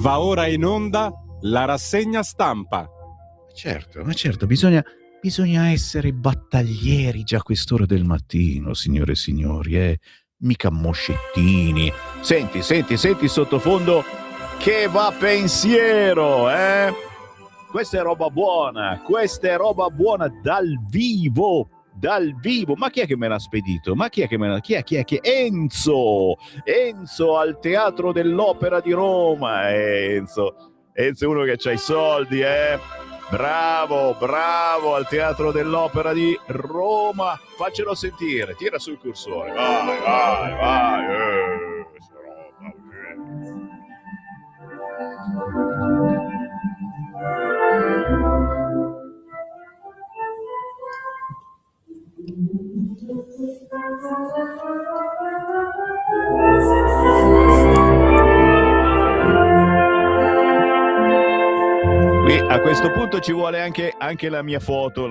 Va ora in onda la rassegna stampa. Ma certo, bisogna essere battaglieri già a quest'ora del mattino, signore e signori, mica moscettini. Senti sottofondo che va pensiero, Questa è roba buona dal vivo. Ma chi è che me l'ha spedito? Chi è? Enzo al Teatro dell'Opera di Roma. Enzo è uno che c'ha i soldi, Bravo, al Teatro dell'Opera di Roma. Faccelo sentire, tira sul cursore. Vai. Qui a questo punto ci vuole anche la mia foto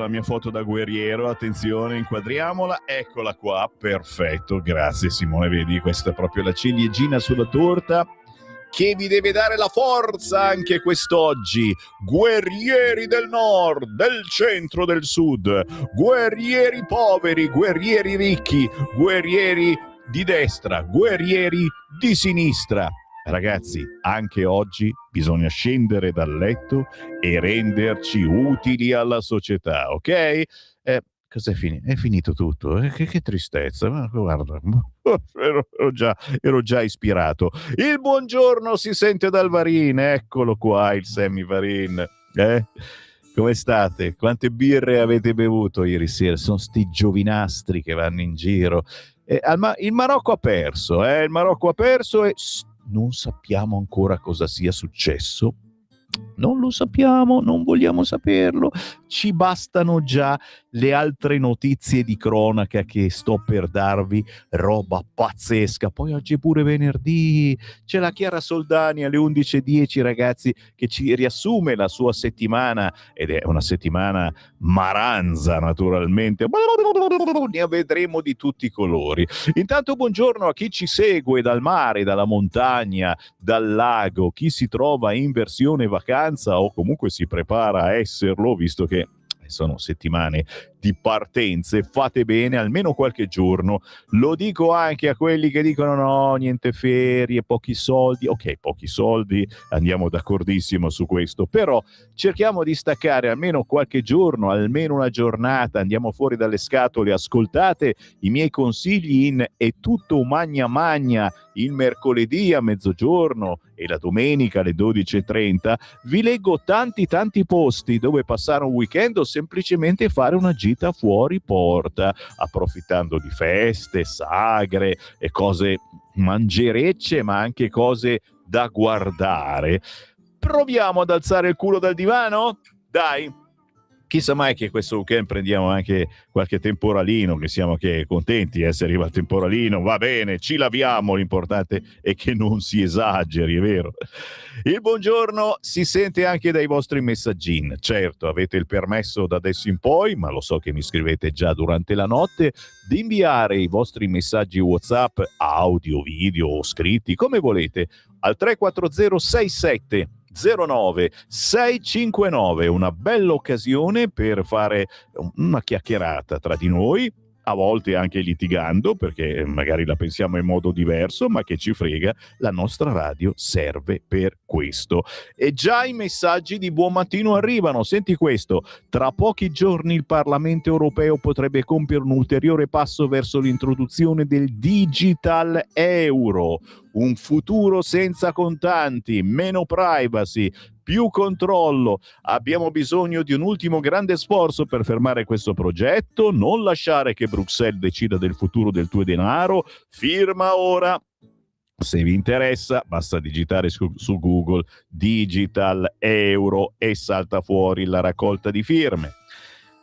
da guerriero. Attenzione, inquadriamola, eccola qua, perfetto, grazie Simone. Vedi, questa è proprio la ciliegina sulla torta che vi deve dare la forza anche quest'oggi. Guerrieri del nord, del centro, del sud, guerrieri poveri, guerrieri ricchi, guerrieri di destra, guerrieri di sinistra. Ragazzi, anche oggi bisogna scendere dal letto e renderci utili alla società, ok? Cos'è finito? È finito tutto. Che tristezza. Ma guarda, ero già ispirato. Il buongiorno si sente dal Varin. Eccolo qua, il Sammy Varin. Come state? Quante birre avete bevuto ieri sera? Sono sti giovinastri che vanno in giro. Il Marocco ha perso. Il Marocco ha perso e non sappiamo ancora cosa sia successo. Non lo sappiamo, non vogliamo saperlo. Ci bastano già le altre notizie di cronaca che sto per darvi, roba pazzesca. Poi oggi è pure venerdì, c'è la Chiara Soldani alle 11:10, ragazzi, che ci riassume la sua settimana, ed è una settimana maranza, naturalmente. Ne vedremo di tutti i colori. Intanto buongiorno a chi ci segue dal mare, dalla montagna, dal lago, chi si trova in versione vacanza o comunque si prepara a esserlo, visto che sono settimane di partenze. Fate bene, almeno qualche giorno. Lo dico anche a quelli che dicono no, niente ferie, pochi soldi. Ok, pochi soldi, andiamo d'accordissimo su questo, però cerchiamo di staccare almeno qualche giorno, almeno una giornata, andiamo fuori dalle scatole, ascoltate i miei consigli in È tutto magna magna il mercoledì a mezzogiorno e la domenica alle 12:30. Vi leggo tanti posti dove passare un weekend o semplicemente fare una gita fuori porta, approfittando di feste, sagre e cose mangerecce, ma anche cose da guardare. Proviamo ad alzare il culo dal divano? Dai! Chissà mai che questo weekend prendiamo anche qualche temporalino, che siamo che contenti se arriva il temporalino, va bene, ci laviamo, l'importante è che non si esageri, è vero? Il buongiorno si sente anche dai vostri messaggini. Certo, avete il permesso da adesso in poi, ma lo so che mi scrivete già durante la notte, di inviare i vostri messaggi WhatsApp, audio, video o scritti, come volete, al 340 67 09 659. Una bella occasione per fare una chiacchierata tra di noi, a volte anche litigando, perché magari la pensiamo in modo diverso, ma che ci frega, la nostra radio serve per questo. E già i messaggi di buon mattino arrivano. Senti questo: tra pochi giorni il Parlamento europeo potrebbe compiere un ulteriore passo verso l'introduzione del digital euro, un futuro senza contanti, meno privacy, più controllo. Abbiamo bisogno di un ultimo grande sforzo per fermare questo progetto. Non lasciare che Bruxelles decida del futuro del tuo denaro. Firma ora. Se vi interessa, basta digitare su Google Digital Euro e salta fuori la raccolta di firme.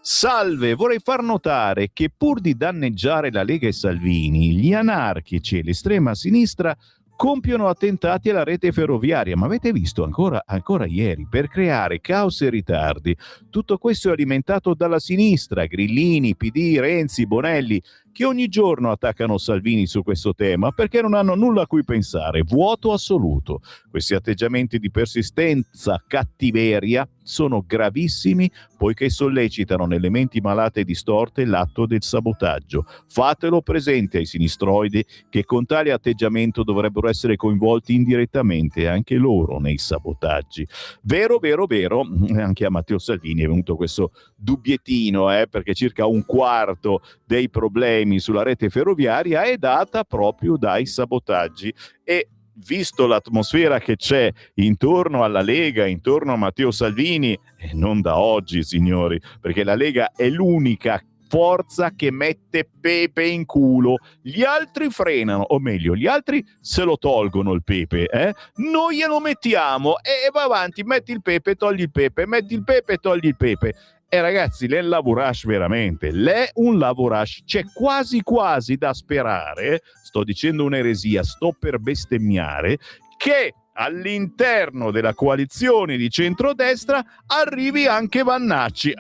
Salve, vorrei far notare che pur di danneggiare la Lega e Salvini, gli anarchici e l'estrema sinistra compiono attentati alla rete ferroviaria, ma avete visto ancora ieri, per creare caos e ritardi. Tutto questo è alimentato dalla sinistra, Grillini, PD, Renzi, Bonelli. che ogni giorno attaccano Salvini su questo tema perché non hanno nulla a cui pensare, vuoto assoluto. Questi atteggiamenti di persistenza, cattiveria sono gravissimi poiché sollecitano nelle menti malate e distorte l'atto del sabotaggio. Fatelo presente ai sinistroidi che con tale atteggiamento dovrebbero essere coinvolti indirettamente anche loro nei sabotaggi. Vero, vero, vero, anche a Matteo Salvini è venuto questo dubbiettino, perché circa un quarto dei problemi sulla rete ferroviaria è data proprio dai sabotaggi. E visto l'atmosfera che c'è intorno alla Lega, intorno a Matteo Salvini, e non da oggi, signori, perché la Lega è l'unica forza che mette pepe in culo, gli altri frenano, o meglio, gli altri se lo tolgono il pepe, noi glielo mettiamo e va avanti, metti il pepe, togli il pepe, metti il pepe, togli il pepe. E ragazzi, l'è un lavorage veramente, l'è un lavorage, c'è quasi quasi da sperare, sto dicendo un'eresia, sto per bestemmiare, che all'interno della coalizione di centrodestra arrivi anche Vannacci.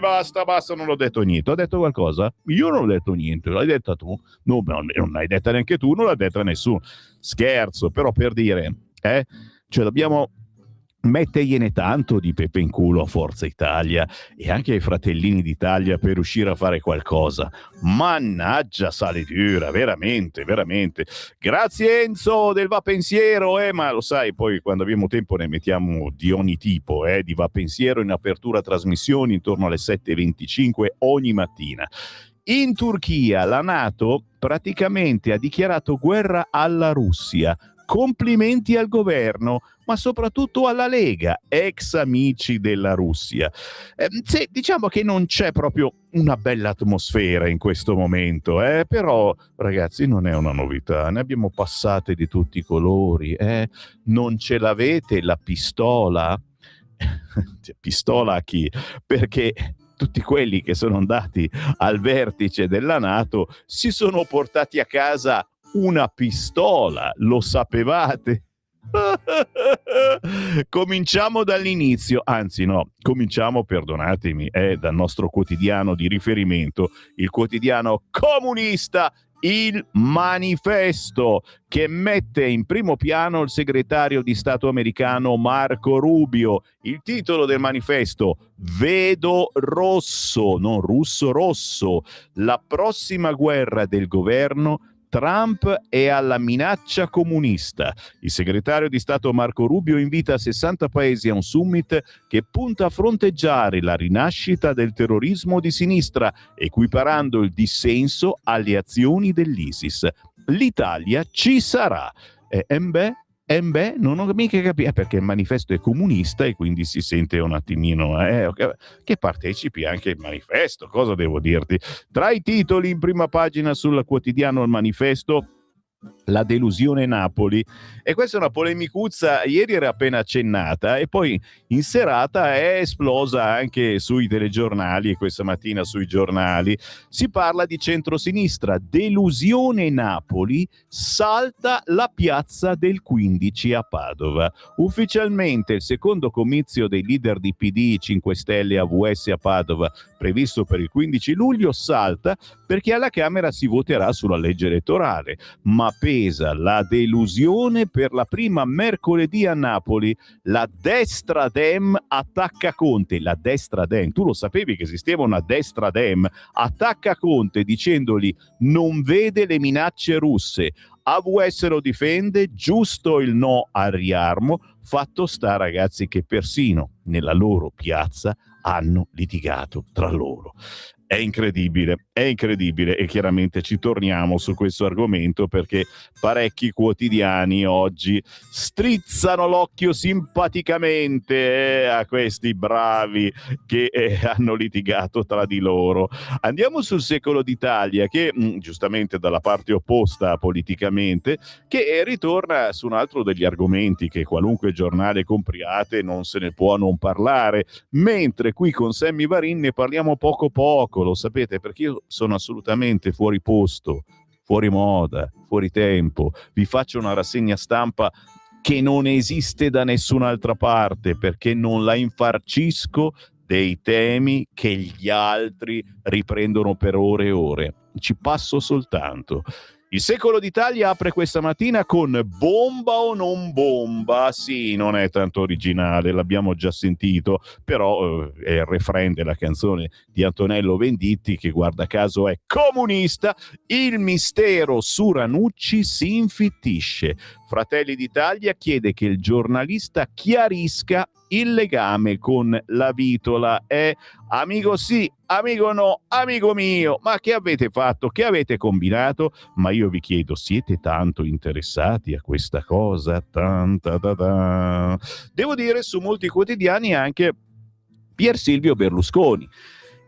Basta, non ho detto niente. Ho detto qualcosa? Io non ho detto niente, l'hai detta tu? No, non l'hai detta neanche tu, non l'ha detta nessuno. Scherzo, però per dire, cioè dobbiamo mettergliene tanto di pepe in culo a Forza Italia e anche ai Fratellini d'Italia per riuscire a fare qualcosa. Mannaggia sale dura, veramente, veramente. Grazie Enzo del Va Pensiero, ma lo sai, poi quando abbiamo tempo ne mettiamo di ogni tipo, di Va Pensiero in apertura trasmissioni intorno alle 7:25 ogni mattina. In Turchia la NATO praticamente ha dichiarato guerra alla Russia. Complimenti al governo, ma soprattutto alla Lega, ex amici della Russia. Sì, diciamo che non c'è proprio una bella atmosfera in questo momento, però ragazzi non è una novità, ne abbiamo passate di tutti i colori, non ce l'avete la pistola? Pistola a chi? Perché tutti quelli che sono andati al vertice della NATO si sono portati a casa una pistola, lo sapevate? Cominciamo dall'inizio, anzi no, cominciamo, perdonatemi, dal nostro quotidiano di riferimento, il quotidiano comunista Il Manifesto, che mette in primo piano il segretario di Stato americano Marco Rubio. Il titolo del manifesto: Vedo rosso, non russo, rosso. La prossima guerra del governo, Trump è alla minaccia comunista. Il segretario di Stato Marco Rubio invita 60 paesi a un summit che punta a fronteggiare la rinascita del terrorismo di sinistra, equiparando il dissenso alle azioni dell'ISIS. L'Italia ci sarà. Non ho mica capito, perché il manifesto è comunista e quindi si sente un attimino che partecipi anche al manifesto, cosa devo dirti? Tra i titoli in prima pagina sul quotidiano Il Manifesto, la delusione Napoli, e questa è una polemicuzza, ieri era appena accennata e poi in serata è esplosa anche sui telegiornali e questa mattina sui giornali. Si parla di centrosinistra, delusione Napoli, salta la piazza del 15 a Padova. Ufficialmente il secondo comizio dei leader di PD, 5 Stelle e AVS a Padova, previsto per il 15 luglio, salta perché alla Camera si voterà sulla legge elettorale, ma pesa la delusione per la prima mercoledì a Napoli. La destra Dem attacca Conte. La destra Dem, tu lo sapevi che esisteva una destra Dem? Attacca Conte dicendogli non vede le minacce russe. AVS lo difende, giusto il no al riarmo. Fatto sta, ragazzi, che persino nella loro piazza hanno litigato tra loro. È incredibile e chiaramente ci torniamo su questo argomento perché parecchi quotidiani oggi strizzano l'occhio simpaticamente a questi bravi che hanno litigato tra di loro. Andiamo sul Secolo d'Italia che giustamente dalla parte opposta politicamente, che ritorna su un altro degli argomenti che qualunque giornale compriate non se ne può non parlare, mentre qui con Sammy Varin ne parliamo poco, lo sapete, perché io sono assolutamente fuori posto, fuori moda, fuori tempo. Vi faccio una rassegna stampa che non esiste da nessun'altra parte perché non la infarcisco dei temi che gli altri riprendono per ore e ore. Ci passo soltanto. Il Secolo d'Italia apre questa mattina con bomba o non bomba. Sì, non è tanto originale, l'abbiamo già sentito, però è il refrain della canzone di Antonello Venditti, che guarda caso è comunista. Il mistero su Ranucci si infittisce. Fratelli d'Italia chiede che il giornalista chiarisca il legame con la Vitola. Amico sì, amico no, amico mio, ma che avete fatto? Che avete combinato? Ma io vi chiedo, siete tanto interessati a questa cosa? Devo dire, su molti quotidiani anche Pier Silvio Berlusconi,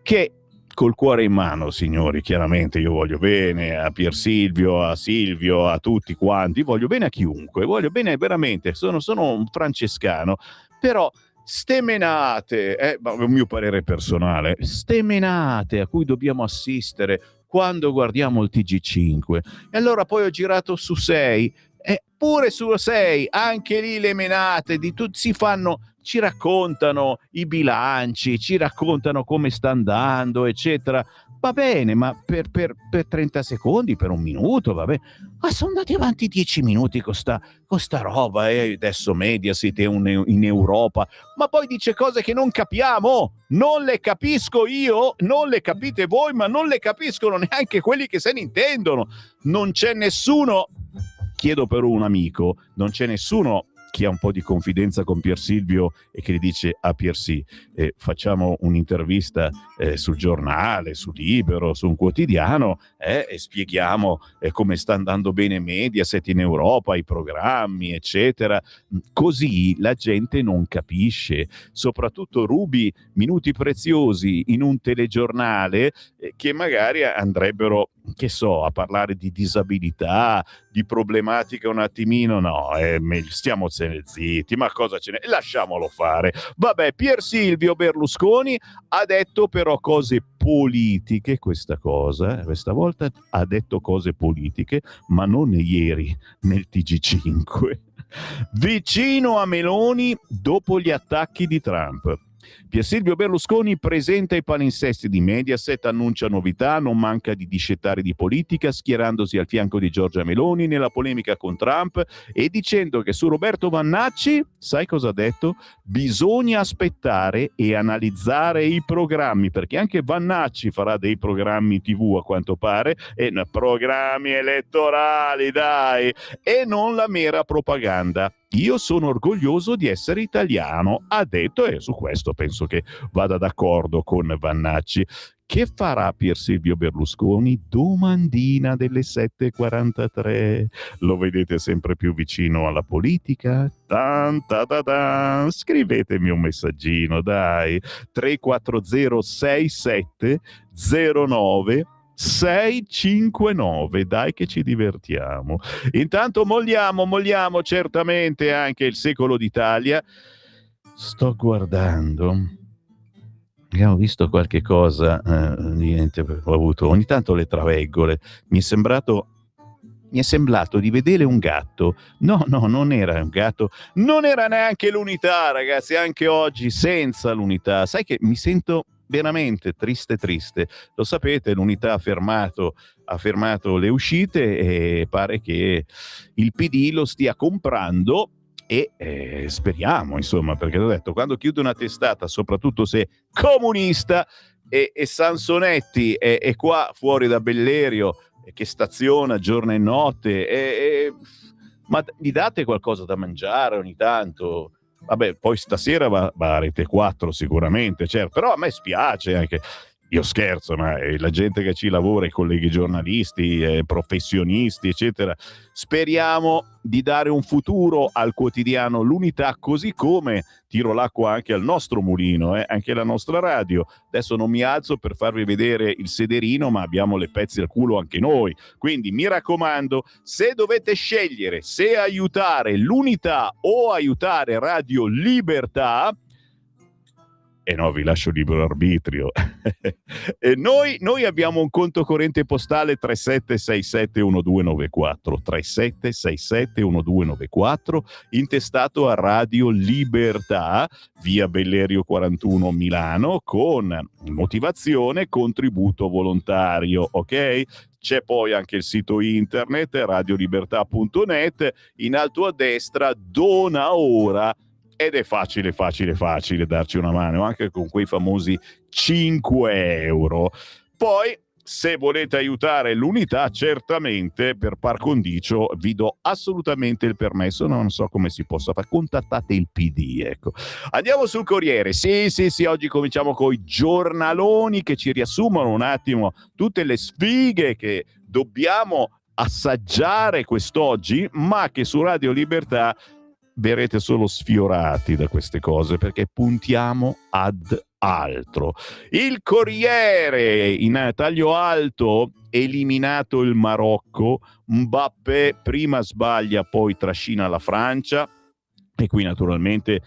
che col cuore in mano, signori, chiaramente io voglio bene a Pier Silvio, a Silvio, a tutti quanti, voglio bene a chiunque, voglio bene veramente, sono un francescano, però ste menate, ma è un mio parere personale, ste menate a cui dobbiamo assistere quando guardiamo il TG5, e allora poi ho girato su 6, e pure su 6, anche lì le menate di tutti si fanno, ci raccontano i bilanci, ci raccontano come sta andando, eccetera. Va bene, ma per 30 secondi, per un minuto, va bene. Ma sono andati avanti 10 minuti con sta roba, adesso Mediaset è in Europa, ma poi dice cose che non capiamo, non le capisco io, non le capite voi, ma non le capiscono neanche quelli che se ne intendono. Non c'è nessuno, chiedo per un amico, non c'è nessuno chi ha un po' di confidenza con Pier Silvio e che gli dice a Pier facciamo un'intervista sul giornale, su Libero, su un quotidiano e spieghiamo come sta andando bene Mediaset in Europa, i programmi, eccetera. Così la gente non capisce, soprattutto rubi minuti preziosi in un telegiornale che magari andrebbero, che so, a parlare di disabilità, di problematiche un attimino, no, stiamo zitti, ma cosa ce n'è? Lasciamolo fare. Vabbè, Pier Silvio Berlusconi ha detto però cose politiche, questa volta ha detto cose politiche, ma non ieri nel TG5. Vicino a Meloni dopo gli attacchi di Trump. Pier Silvio Berlusconi presenta i palinsesti di Mediaset, annuncia novità, non manca di discettare di politica, schierandosi al fianco di Giorgia Meloni nella polemica con Trump e dicendo che su Roberto Vannacci, sai cosa ha detto? Bisogna aspettare e analizzare i programmi, perché anche Vannacci farà dei programmi TV a quanto pare, e programmi elettorali, dai, e non la mera propaganda. Io sono orgoglioso di essere italiano, ha detto, e su questo penso che vada d'accordo con Vannacci. Che farà Pier Silvio Berlusconi? Domandina delle 7:43. Lo vedete sempre più vicino alla politica? Scrivetemi un messaggino, dai. 3406709 659, dai che ci divertiamo. Intanto molliamo certamente anche il Secolo d'Italia. Sto guardando, abbiamo visto qualche cosa, niente, ho avuto ogni tanto le traveggole, mi è sembrato di vedere un gatto. No, non era un gatto, non era neanche l'Unità, ragazzi, anche oggi senza l'Unità. Sai che mi sento veramente triste. Lo sapete, l'Unità ha fermato le uscite e pare che il PD lo stia comprando e speriamo, insomma, perché ho detto, quando chiude una testata, soprattutto se comunista, e Sansonetti è qua fuori da Bellerio che staziona giorno e notte, ma gli date qualcosa da mangiare ogni tanto? Vabbè, poi stasera va a Rete 4 sicuramente, certo, però a me spiace anche. Io scherzo, ma la gente che ci lavora, i colleghi giornalisti, professionisti, eccetera, speriamo di dare un futuro al quotidiano L'Unità, così come tiro l'acqua anche al nostro mulino, anche la nostra radio. Adesso non mi alzo per farvi vedere il sederino, ma abbiamo le pezze al culo anche noi. Quindi mi raccomando, se dovete scegliere se aiutare l'Unità o aiutare Radio Libertà, E no, vi lascio libero arbitrio. E noi abbiamo un conto corrente postale 37671294, 37671294, intestato a Radio Libertà, via Bellerio 41 Milano, con motivazione contributo volontario, ok? C'è poi anche il sito internet radiolibertà.net, in alto a destra dona ora, ed è facile darci una mano anche con quei famosi 5 euro. Poi, se volete aiutare l'unità, certamente per par condicio vi do assolutamente il permesso, non so come si possa fare, contattate il PD, ecco. Andiamo sul Corriere, sì, oggi cominciamo con i giornaloni che ci riassumono un attimo tutte le sfighe che dobbiamo assaggiare quest'oggi, ma che su Radio Libertà verrete solo sfiorati da queste cose, perché puntiamo ad altro. Il Corriere, in taglio alto: eliminato il Marocco, Mbappé prima sbaglia poi trascina la Francia. E qui naturalmente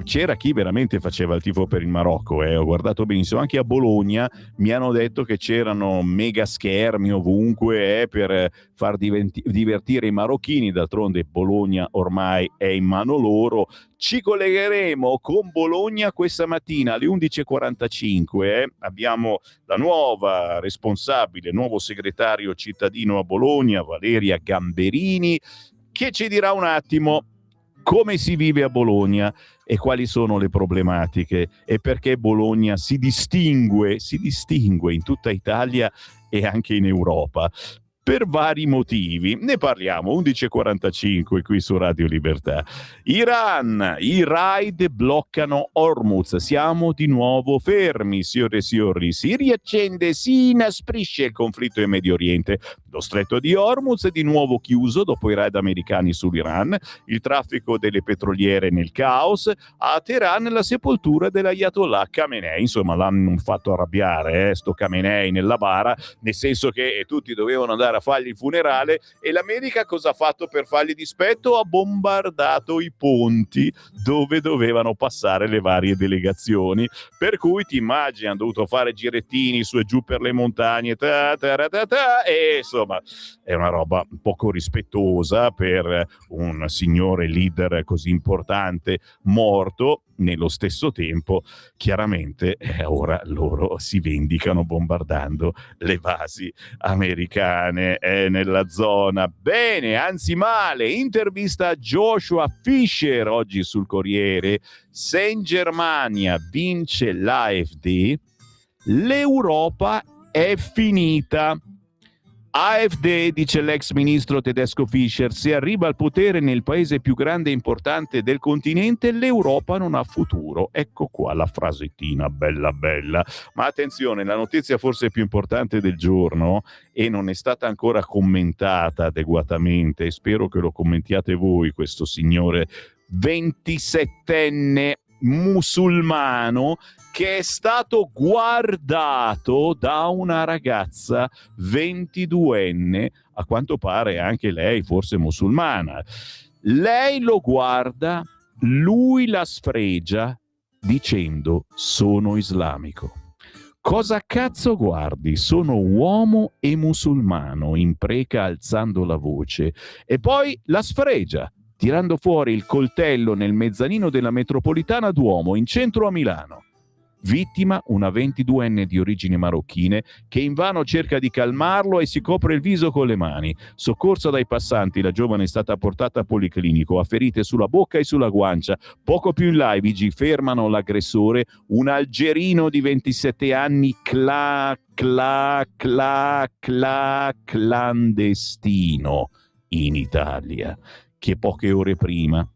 c'era chi veramente faceva il tifo per il Marocco, ho guardato benissimo, anche a Bologna mi hanno detto che c'erano mega schermi ovunque per far divertire i marocchini, d'altronde Bologna ormai è in mano loro. Ci collegheremo con Bologna questa mattina alle 11.45, abbiamo la nuova responsabile, nuovo segretario cittadino a Bologna, Valeria Gamberini, che ci dirà un attimo come si vive a Bologna e quali sono le problematiche e perché Bologna si distingue in tutta Italia e anche in Europa per vari motivi. Ne parliamo 11.45 qui su Radio Libertà. Iran, i raid bloccano Hormuz, siamo di nuovo fermi, signore e signori, si riaccende, si inasprisce il conflitto in Medio Oriente. Lo stretto di Hormuz è di nuovo chiuso dopo i raid americani sull'Iran, il traffico delle petroliere nel caos, a Teheran la sepoltura dell'Ayatollah Khamenei. Insomma, l'hanno fatto arrabbiare sto Khamenei nella bara, nel senso che tutti dovevano andare a fargli il funerale, e l'America cosa ha fatto per fargli dispetto? Ha bombardato i ponti dove dovevano passare le varie delegazioni, per cui ti immagini, hanno dovuto fare girettini su e giù per le montagne, e insomma è una roba poco rispettosa per un signore leader così importante morto. Nello stesso tempo, chiaramente, ora loro si vendicano bombardando le basi americane nella zona. Bene, anzi male. Intervista a Joshua Fischer oggi sul Corriere. Se in Germania vince l'AfD, l'Europa è finita. AfD, dice l'ex ministro tedesco Fischer, se arriva al potere nel paese più grande e importante del continente, l'Europa non ha futuro. Ecco qua la frasettina bella bella. Ma attenzione, la notizia forse più importante del giorno, e non è stata ancora commentata adeguatamente, e spero che lo commentiate voi, questo signore 27enne musulmano che è stato guardato da una ragazza 22enne, a quanto pare anche lei forse musulmana. Lei lo guarda, lui la sfregia dicendo: sono islamico. Cosa cazzo guardi? Sono uomo e musulmano, impreca alzando la voce, e poi la sfregia tirando fuori il coltello nel mezzanino della metropolitana Duomo in centro a Milano. Vittima una 22enne di origini marocchine che invano cerca di calmarlo e si copre il viso con le mani. Soccorsa dai passanti, la giovane è stata portata a policlinico, ha ferite sulla bocca e sulla guancia. Poco più in là i vigili fermano l'aggressore, un algerino di 27 anni clandestino in Italia, che poche ore prima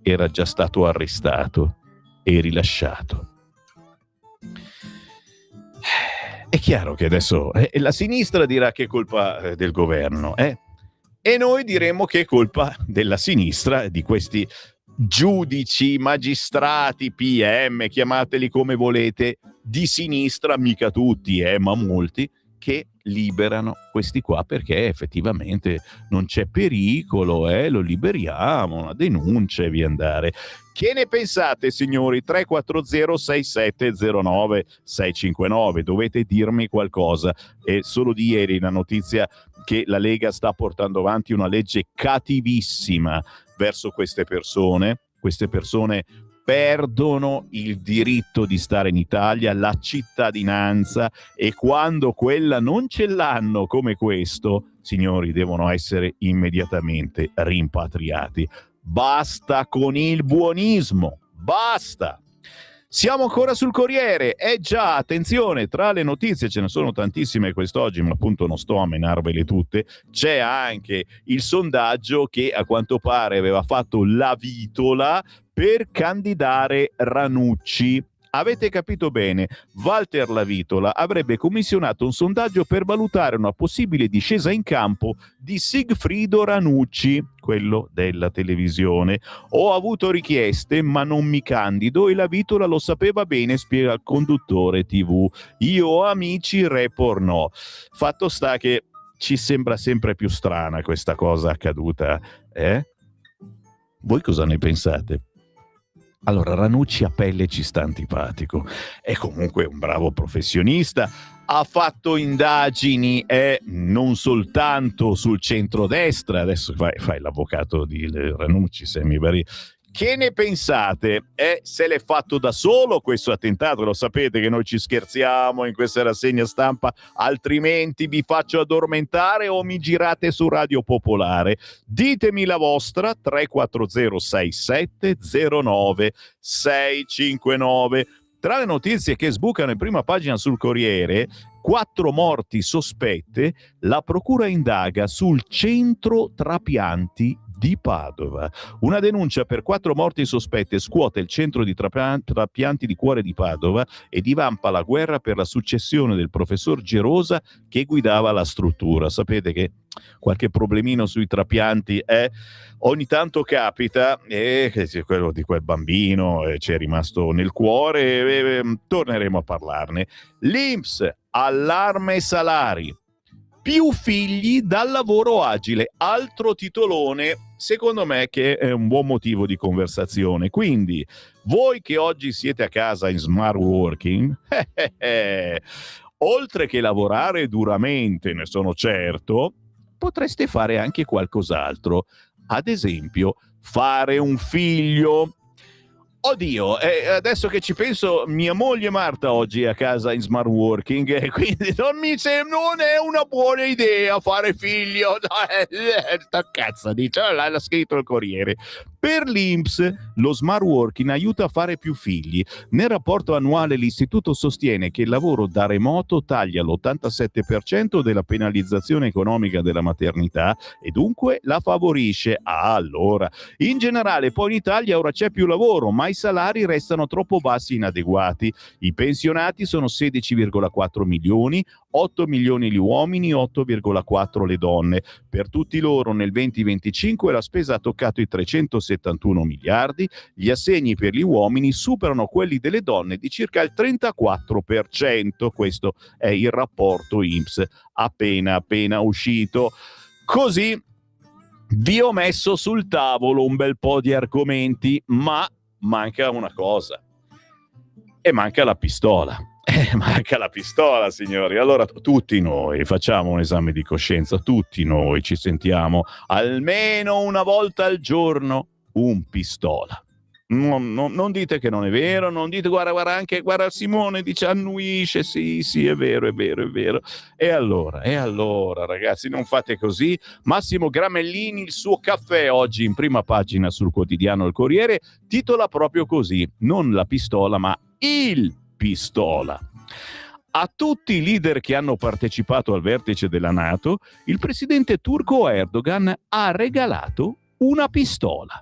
era già stato arrestato e rilasciato. È chiaro che adesso la sinistra dirà che è colpa del governo, e noi diremo che è colpa della sinistra, di questi giudici, magistrati, PM, chiamateli come volete, di sinistra, mica tutti, ma molti, che liberano questi qua perché effettivamente non c'è pericolo, lo liberiamo, una denuncia e via andare. Che ne pensate, signori? 340 6709 659, dovete dirmi qualcosa. È solo di ieri la notizia che la Lega sta portando avanti una legge cattivissima verso queste persone. Queste persone perdono il diritto di stare in Italia, la cittadinanza, e quando quella non ce l'hanno come questo, signori, devono essere immediatamente rimpatriati. Basta con il buonismo, basta! Siamo ancora sul Corriere, già, attenzione, tra le notizie ce ne sono tantissime quest'oggi, ma appunto non sto a menarvele tutte, c'è anche il sondaggio che a quanto pare aveva fatto la Vitola per candidare Ranucci. Avete capito bene, Walter Lavitola avrebbe commissionato un sondaggio per valutare una possibile discesa in campo di Sigfrido Ranucci, quello della televisione. Ho avuto richieste, ma non mi candido, e Lavitola lo sapeva bene, spiega il conduttore TV. Io ho amici, re pornò. Fatto sta che ci sembra sempre più strana questa cosa accaduta, Voi cosa ne pensate? Allora, Ranucci a pelle ci sta antipatico, è comunque un bravo professionista, ha fatto indagini non soltanto sul centrodestra, adesso fai l'avvocato di Ranucci, Sammy Barì. Che ne pensate? Se l'è fatto da solo questo attentato? Lo sapete che noi ci scherziamo in questa rassegna stampa, altrimenti vi faccio addormentare o mi girate su Radio Popolare. Ditemi la vostra, 340 6709 659. Tra le notizie che sbucano in prima pagina sul Corriere, 4 morti sospette, la procura indaga sul centro trapianti di Padova. Una denuncia per 4 morti sospette scuote il centro di trapianti di cuore di Padova e divampa la guerra per la successione del professor Gerosa che guidava la struttura. Sapete che qualche problemino sui trapianti ogni tanto capita, e quello di quel bambino ci è rimasto nel cuore, torneremo a parlarne. L'INPS, allarme salari. Più figli dal lavoro agile, altro titolone, secondo me, che è un buon motivo di conversazione. Quindi, voi che oggi siete a casa in smart working, oltre che lavorare duramente, ne sono certo, potreste fare anche qualcos'altro. Ad esempio, fare un figlio. Oddio, adesso che ci penso, mia moglie Marta oggi è a casa in smart working, quindi non è una buona idea fare figlio. Sta cazzo, dice, l'ha scritto il Corriere. Per l'INPS lo smart working aiuta a fare più figli. Nel rapporto annuale l'istituto sostiene che il lavoro da remoto taglia l'87% della penalizzazione economica della maternità e dunque la favorisce. Allora, in generale poi in Italia ora c'è più lavoro, ma i salari restano troppo bassi e inadeguati. I pensionati sono 16,4 milioni, 8 milioni gli uomini, 8,4 le donne. Per tutti loro nel 2025 la spesa ha toccato i 371 miliardi, gli assegni per gli uomini superano quelli delle donne di circa il 34%. Questo è il rapporto INPS appena uscito. Così vi ho messo sul tavolo un bel po' di argomenti, ma manca una cosa, e manca la pistola. Manca la pistola, signori. Allora tutti noi facciamo un esame di coscienza, tutti noi ci sentiamo almeno una volta al giorno un pistola. Non dite che non è vero, non dite guarda Simone dice annuisce, sì è vero. E allora ragazzi, non fate così. Massimo Gramellini, il suo caffè oggi in prima pagina sul quotidiano Il Corriere, titola proprio così, non la pistola ma il pistola. A tutti i leader che hanno partecipato al vertice della NATO, il presidente turco Erdogan ha regalato una pistola.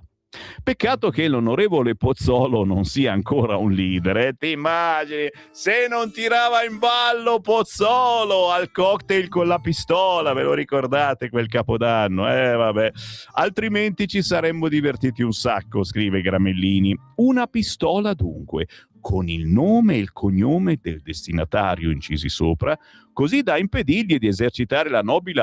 Peccato che l'onorevole Pozzolo non sia ancora un leader, ti immagini se non tirava in ballo Pozzolo al cocktail con la pistola, ve lo ricordate quel capodanno? Vabbè, altrimenti ci saremmo divertiti un sacco, scrive Gramellini. Una pistola dunque, con il nome e il cognome del destinatario incisi sopra, così da impedirgli di esercitare la nobile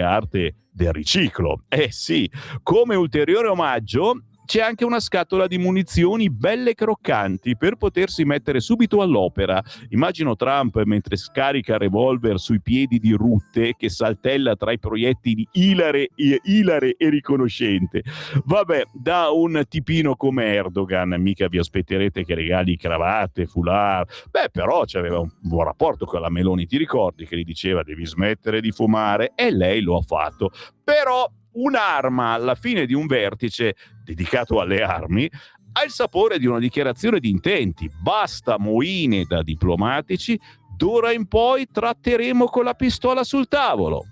arte del riciclo. Sì, come ulteriore omaggio c'è anche una scatola di munizioni belle croccanti per potersi mettere subito all'opera. Immagino Trump mentre scarica il revolver sui piedi di Rutte che saltella tra i proiettili ilare e riconoscente. Vabbè, da un tipino come Erdogan, mica vi aspetterete che regali cravatte, foulard. Però c'aveva un buon rapporto con la Meloni, ti ricordi che gli diceva devi smettere di fumare? E lei lo ha fatto. Però un'arma alla fine di un vertice dedicato alle armi ha il sapore di una dichiarazione di intenti. Basta moine da diplomatici, d'ora in poi tratteremo con la pistola sul tavolo.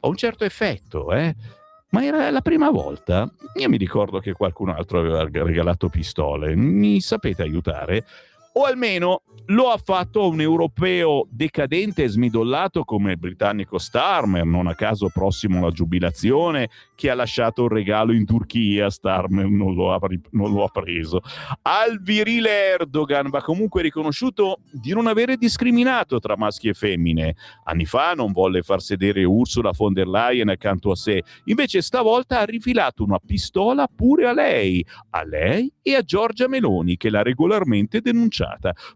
Ho un certo effetto, ma era la prima volta. Io mi ricordo che qualcun altro aveva regalato pistole. Mi sapete aiutare? O almeno lo ha fatto un europeo decadente e smidollato come il britannico Starmer, non a caso prossimo alla giubilazione, che ha lasciato un regalo in Turchia. Starmer non lo ha preso. Al virile Erdogan va comunque riconosciuto di non avere discriminato tra maschi e femmine. Anni fa non volle far sedere Ursula von der Leyen accanto a sé, invece stavolta ha rifilato una pistola pure a lei e a Giorgia Meloni, che l'ha regolarmente denunciata.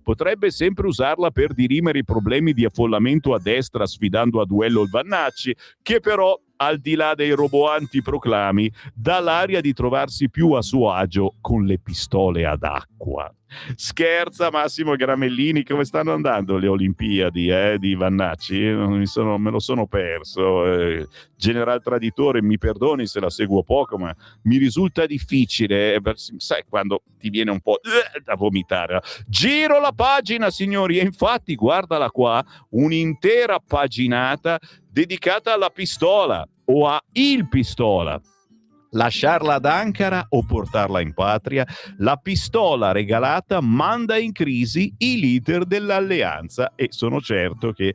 Potrebbe sempre usarla per dirimere i problemi di affollamento a destra sfidando a duello il Vannacci, che però, al di là dei roboanti proclami, dà l'aria di trovarsi più a suo agio con le pistole ad acqua. Scherza Massimo Gramellini, come stanno andando le Olimpiadi di Vannacci? Me lo sono perso. General Traditore, mi perdoni se la seguo poco, ma mi risulta difficile. Sai quando ti viene un po' da vomitare. Giro la pagina, signori, e infatti guardala qua, un'intera paginata dedicata alla pistola o a il pistola. Lasciarla ad Ankara o portarla in patria? La pistola regalata manda in crisi i leader dell'alleanza, e sono certo che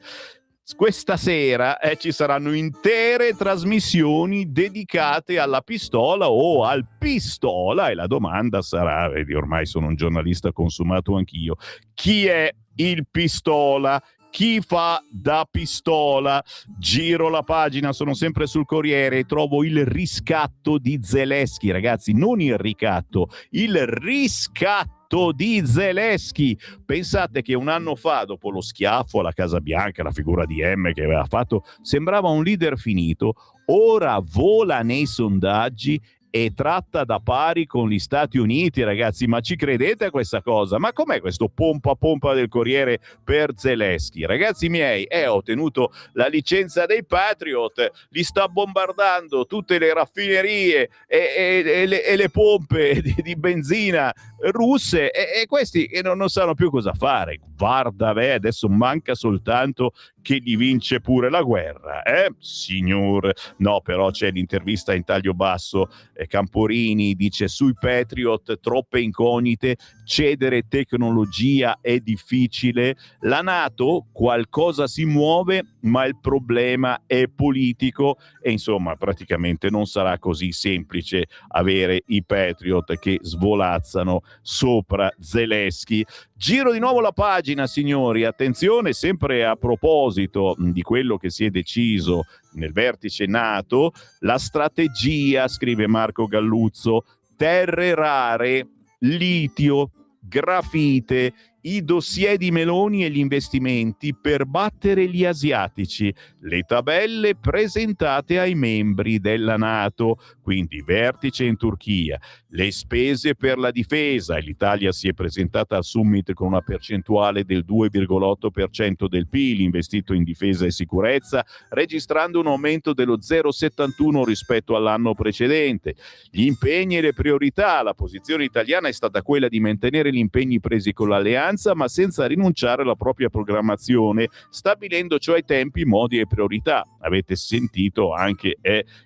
questa sera ci saranno intere trasmissioni dedicate alla pistola o al pistola, e la domanda sarà, vedi, ormai sono un giornalista consumato anch'io, chi è il pistola? Chi fa da pistola? Giro la pagina, sono sempre sul Corriere e trovo il riscatto di Zelensky, ragazzi, non il ricatto, il riscatto di Zelensky. Pensate che un anno fa, dopo lo schiaffo alla Casa Bianca, la figura di M che aveva fatto, sembrava un leader finito. Ora vola nei sondaggi e tratta da pari con gli Stati Uniti, ragazzi. Ma ci credete a questa cosa? Ma com'è questo pompa del Corriere per Zelensky? Ragazzi miei, ha ottenuto la licenza dei Patriot, li sta bombardando tutte le raffinerie e le pompe di benzina russe, e questi non sanno più cosa fare. Guarda, adesso manca soltanto che gli vince pure la guerra, signor? No, però c'è l'intervista in taglio basso. Camporini dice sui Patriot troppe incognite, cedere tecnologia è difficile, la NATO qualcosa si muove ma il problema è politico, e insomma praticamente non sarà così semplice avere i Patriot che svolazzano sopra Zelensky. Giro di nuovo la pagina, signori, attenzione, sempre a proposito di quello che si è deciso nel vertice NATO, la strategia, scrive Marco Galluzzo, terre rare, litio, grafite, i dossier di Meloni e gli investimenti per battere gli asiatici, le tabelle presentate ai membri della NATO, quindi vertice in Turchia, le spese per la difesa, e l'Italia si è presentata al summit con una percentuale del 2,8% del PIL investito in difesa e sicurezza, registrando un aumento dello 0,71 rispetto all'anno precedente. Gli impegni e le priorità, la posizione italiana è stata quella di mantenere gli impegni presi con l'alleanza, ma senza rinunciare alla propria programmazione, stabilendo cioè tempi, modi e priorità. Avete sentito anche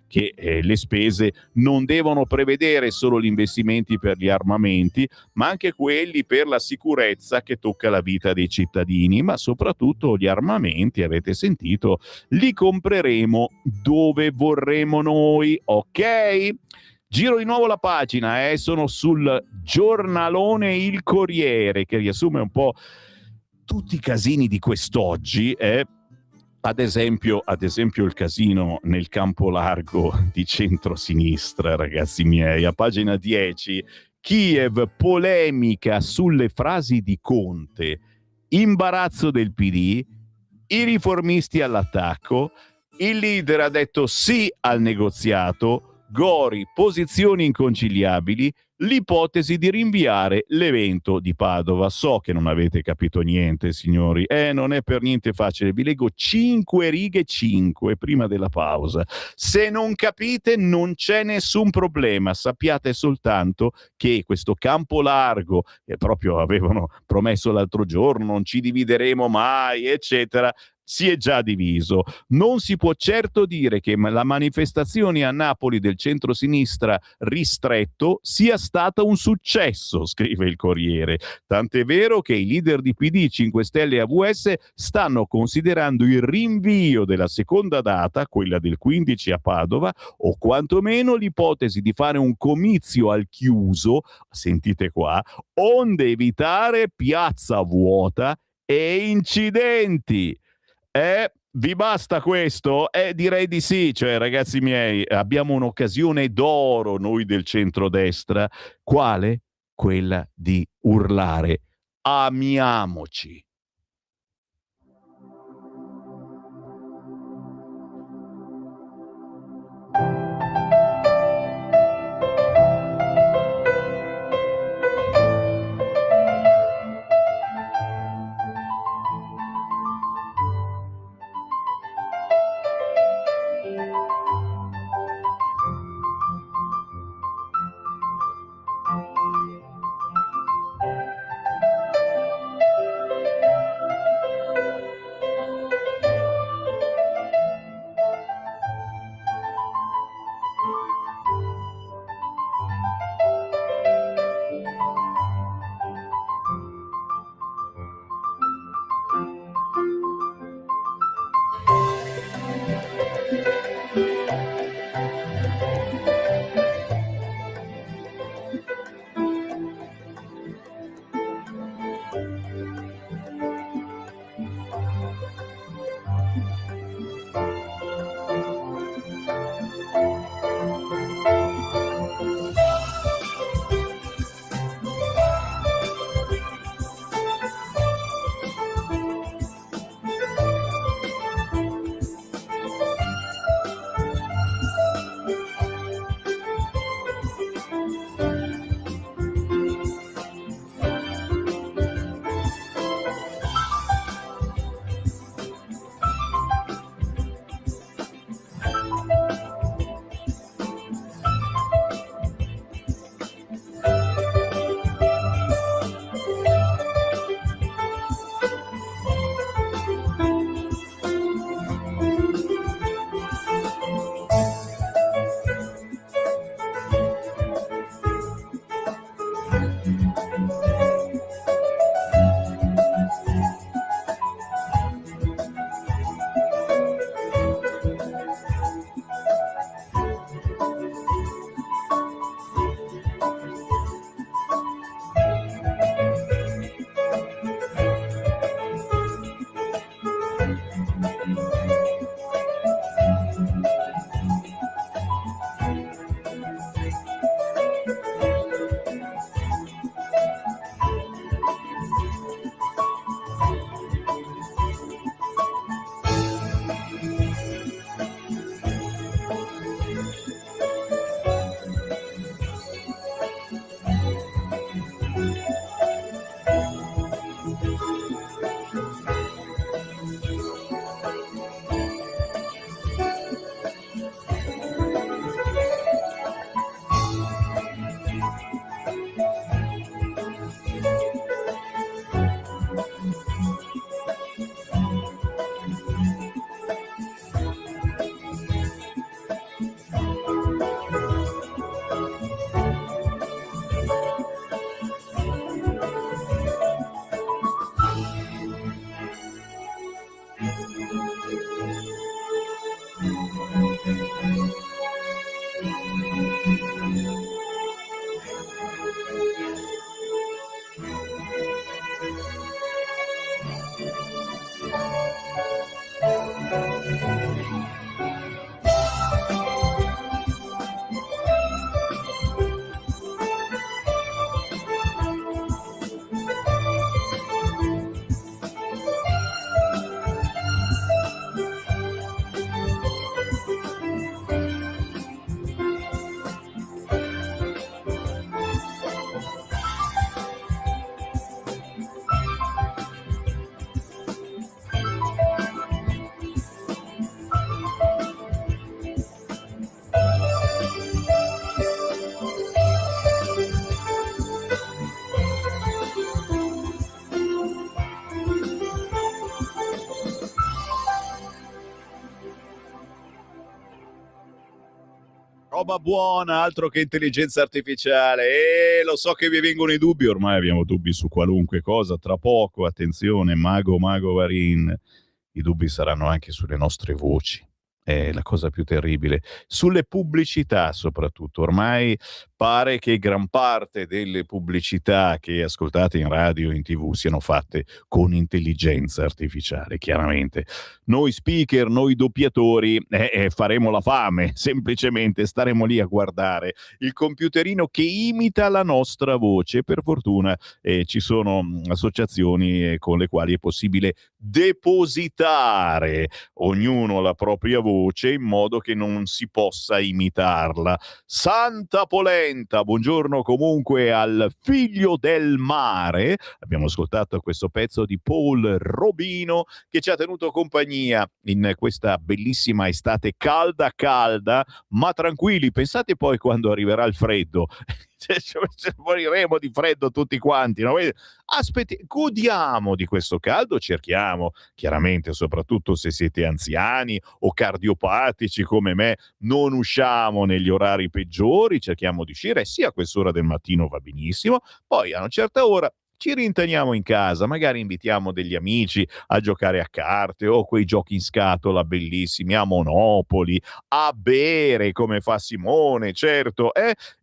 che le spese non devono prevedere solo gli investimenti per gli armamenti, ma anche quelli per la sicurezza che tocca la vita dei cittadini, ma soprattutto gli armamenti, avete sentito, li compreremo dove vorremo noi, ok? Giro di nuovo la pagina, sono sul giornalone Il Corriere, che riassume un po' tutti i casini di quest'oggi. Ad esempio il casino nel campo largo di centrosinistra, ragazzi miei, a pagina 10, Kiev, polemica sulle frasi di Conte, imbarazzo del PD, i riformisti all'attacco, il leader ha detto sì al negoziato, Gori, posizioni inconciliabili, l'ipotesi di rinviare l'evento di Padova. So che non avete capito niente, signori, non è per niente facile. Vi leggo 5 righe, 5 prima della pausa. Se non capite non c'è nessun problema, sappiate soltanto che questo campo largo, che proprio avevano promesso l'altro giorno, non ci divideremo mai, eccetera, si è già diviso. Non si può certo dire che la manifestazione a Napoli del centrosinistra ristretto sia stata un successo, scrive il Corriere. Tant'è vero che i leader di PD, 5 Stelle e AVS stanno considerando il rinvio della seconda data, quella del 15 a Padova, o quantomeno l'ipotesi di fare un comizio al chiuso, sentite qua, onde evitare piazza vuota e incidenti. Vi basta questo? Direi di sì, cioè ragazzi miei, abbiamo un'occasione d'oro noi del centrodestra. Quale? Quella di urlare: amiamoci. roba buona, altro che intelligenza artificiale. Lo so che vi vengono i dubbi, ormai abbiamo dubbi su qualunque cosa. Tra poco, attenzione, Mago Varin, i dubbi saranno anche sulle nostre voci. È la cosa più terribile. Sulle pubblicità, soprattutto. Ormai pare che gran parte delle pubblicità che ascoltate in radio e in TV siano fatte con intelligenza artificiale, chiaramente. Noi speaker, noi doppiatori faremo la fame, semplicemente staremo lì a guardare il computerino che imita la nostra voce. Per fortuna ci sono associazioni con le quali è possibile depositare ognuno la propria voce in modo che non si possa imitarla. Santa polenta, buongiorno comunque al figlio del mare. Abbiamo ascoltato questo pezzo di Paul Robino che ci ha tenuto compagnia in questa bellissima estate calda, ma tranquilli. Pensate poi quando arriverà il freddo. Moriremo di freddo tutti quanti, no? Godiamo di questo caldo, cerchiamo chiaramente, soprattutto se siete anziani o cardiopatici come me, non usciamo negli orari peggiori, cerchiamo di uscire, sì, a quest'ora del mattino va benissimo, poi a una certa ora ci rintaniamo in casa, magari invitiamo degli amici a giocare a carte o quei giochi in scatola bellissimi, a Monopoli, a bere come fa Simone, certo,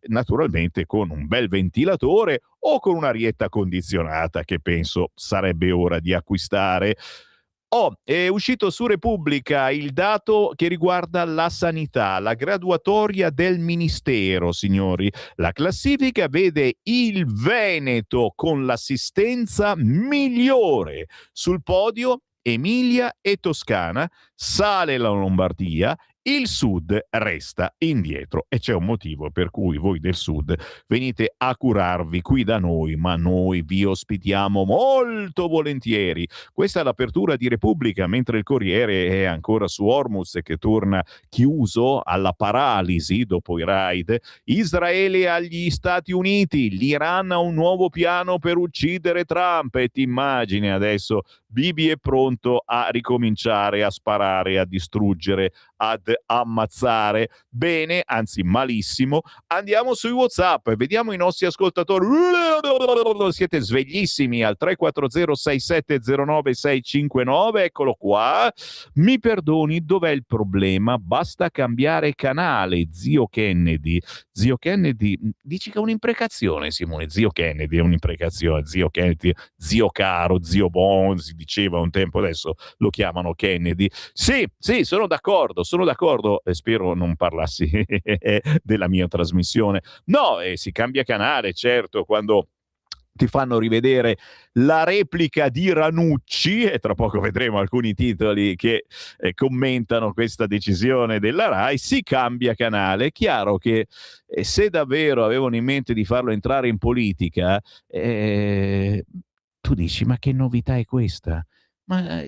naturalmente con un bel ventilatore o con un'arietta condizionata che penso sarebbe ora di acquistare. È uscito su Repubblica il dato che riguarda la sanità, la graduatoria del Ministero, signori. La classifica vede il Veneto con l'assistenza migliore. Sul podio Emilia e Toscana, sale la Lombardia, il Sud resta indietro e c'è un motivo per cui voi del Sud venite a curarvi qui da noi, ma noi vi ospitiamo molto volentieri. Questa è l'apertura di Repubblica, mentre il Corriere è ancora su Hormuz che torna chiuso alla paralisi dopo i raid. Israele agli Stati Uniti, l'Iran ha un nuovo piano per uccidere Trump e ti immagini adesso Bibi è pronto a ricominciare a sparare, a distruggere, ad ammazzare. Bene, anzi malissimo. Andiamo sui WhatsApp e vediamo i nostri ascoltatori. Siete sveglissimi al 340-6709-659. Eccolo qua. Mi perdoni, dov'è il problema? Basta cambiare canale, zio Kennedy. Zio Kennedy, dici che è un'imprecazione, Simone. Zio Kennedy è un'imprecazione. Zio Kennedy, zio caro, zio buon, si diceva un tempo, adesso lo chiamano Kennedy. Sì, sono d'accordo, spero non parlassi della mia trasmissione. No, si cambia canale, certo, quando ti fanno rivedere la replica di Ranucci, e tra poco vedremo alcuni titoli che commentano questa decisione della Rai, si cambia canale. È chiaro che se davvero avevano in mente di farlo entrare in politica, tu dici, ma che novità è questa? Ma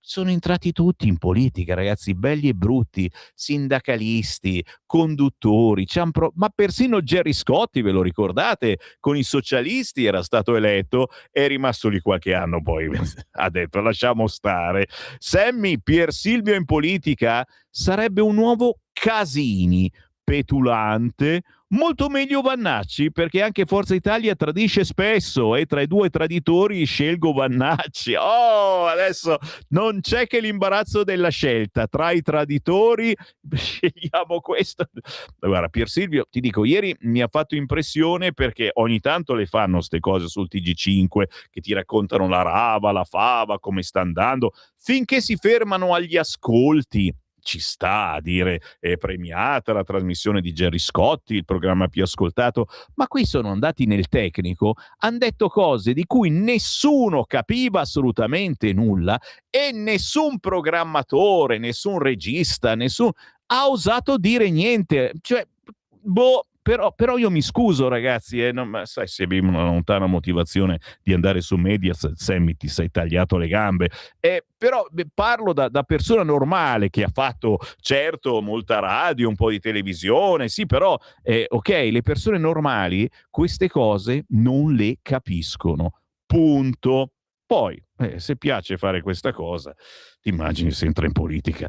sono entrati tutti in politica, ragazzi, belli e brutti, sindacalisti, conduttori, ma persino Gerry Scotti, ve lo ricordate? Con i socialisti era stato eletto, è rimasto lì qualche anno, poi ha detto lasciamo stare. Sammy, Pier Silvio in politica sarebbe un nuovo Casini, petulante, molto meglio Vannacci, perché anche Forza Italia tradisce spesso e tra i due traditori scelgo Vannacci. Adesso non c'è che l'imbarazzo della scelta, tra i traditori scegliamo questo. Guarda, Pier Silvio, ti dico, ieri mi ha fatto impressione perché ogni tanto le fanno ste cose sul TG5 che ti raccontano la rava, la fava, come sta andando, finché si fermano agli ascolti. Ci sta a dire è premiata la trasmissione di Gerry Scotti, il programma più ascoltato, ma qui sono andati nel tecnico, hanno detto cose di cui nessuno capiva assolutamente nulla e nessun programmatore, nessun regista, nessun ha osato dire niente. Cioè, però io mi scuso, ragazzi, ma sai, se avevi una lontana motivazione di andare su Mediaset, Sammy, ti sei tagliato le gambe. Però parlo da persona normale che ha fatto, certo, molta radio, un po' di televisione, sì, però, ok, le persone normali queste cose non le capiscono. Punto. Poi, se piace fare questa cosa, ti immagini se entra in politica.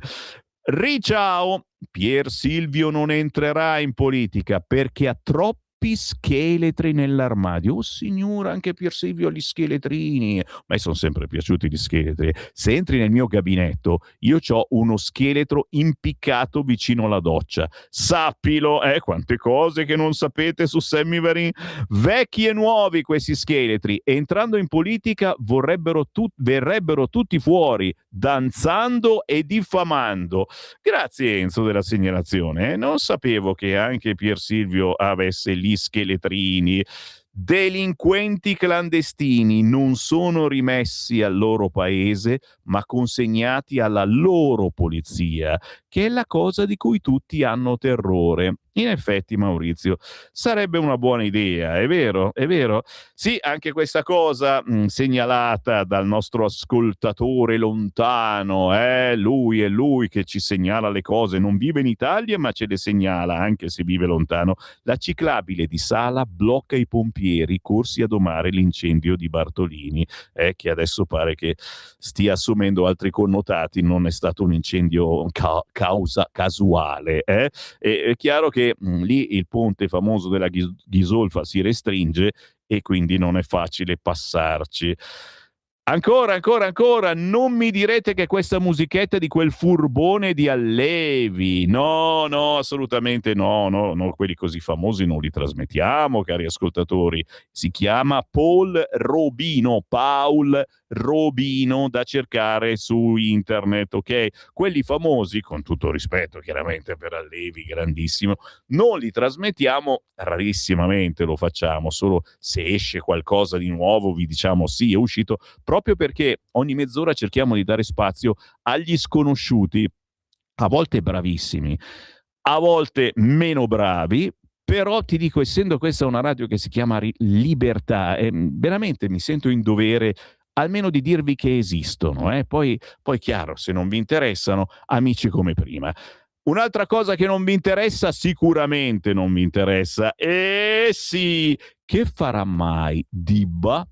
Riciao, Pier Silvio non entrerà in politica perché ha troppi scheletri nell'armadio. Oh signora, anche Pier Silvio ha gli scheletrini. A me sono sempre piaciuti gli scheletri. Se entri nel mio gabinetto, io ho uno scheletro impiccato vicino alla doccia. Sappilo, quante cose che non sapete su Sammy Varin. Vecchi e nuovi questi scheletri. Entrando in politica verrebbero tutti fuori, danzando e diffamando. Grazie Enzo della segnalazione. Non sapevo che anche Pier Silvio avesse gli scheletrini. Delinquenti clandestini non sono rimessi al loro paese, ma consegnati alla loro polizia, che è la cosa di cui tutti hanno terrore. In effetti, Maurizio, sarebbe una buona idea, è vero? È vero? Sì, anche questa cosa segnalata dal nostro ascoltatore lontano, lui è lui che ci segnala le cose, non vive in Italia ma ce le segnala anche se vive lontano. La ciclabile di Sala blocca i pompieri corsi a domare l'incendio di Bartolini, che adesso pare che stia assumendo altri connotati, non è stato un incendio casuale. È chiaro che lì il ponte famoso della Ghisolfa si restringe e quindi non è facile passarci. Ancora, non mi direte che questa musichetta è di quel furbone di Allevi. No, assolutamente no, quelli così famosi non li trasmettiamo, cari ascoltatori. Si chiama Paul Robino, da cercare su internet, ok? Quelli famosi, con tutto rispetto chiaramente per Allevi, grandissimo, non li trasmettiamo, rarissimamente lo facciamo, solo se esce qualcosa di nuovo vi diciamo sì, è uscito, proprio perché ogni mezz'ora cerchiamo di dare spazio agli sconosciuti, a volte bravissimi, a volte meno bravi, però ti dico, essendo questa una radio che si chiama Libertà, veramente mi sento in dovere almeno di dirvi che esistono. Poi chiaro, se non vi interessano, amici come prima. Un'altra cosa che non vi interessa, sicuramente non vi interessa, sì, che farà mai Dibba?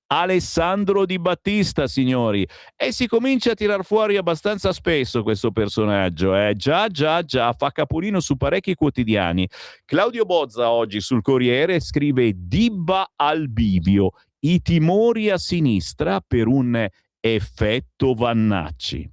Alessandro Di Battista, signori, e si comincia a tirar fuori abbastanza spesso questo personaggio, già, fa capolino su parecchi quotidiani. Claudio Bozza oggi sul Corriere scrive: Dibba al bivio, i timori a sinistra per un effetto Vannacci.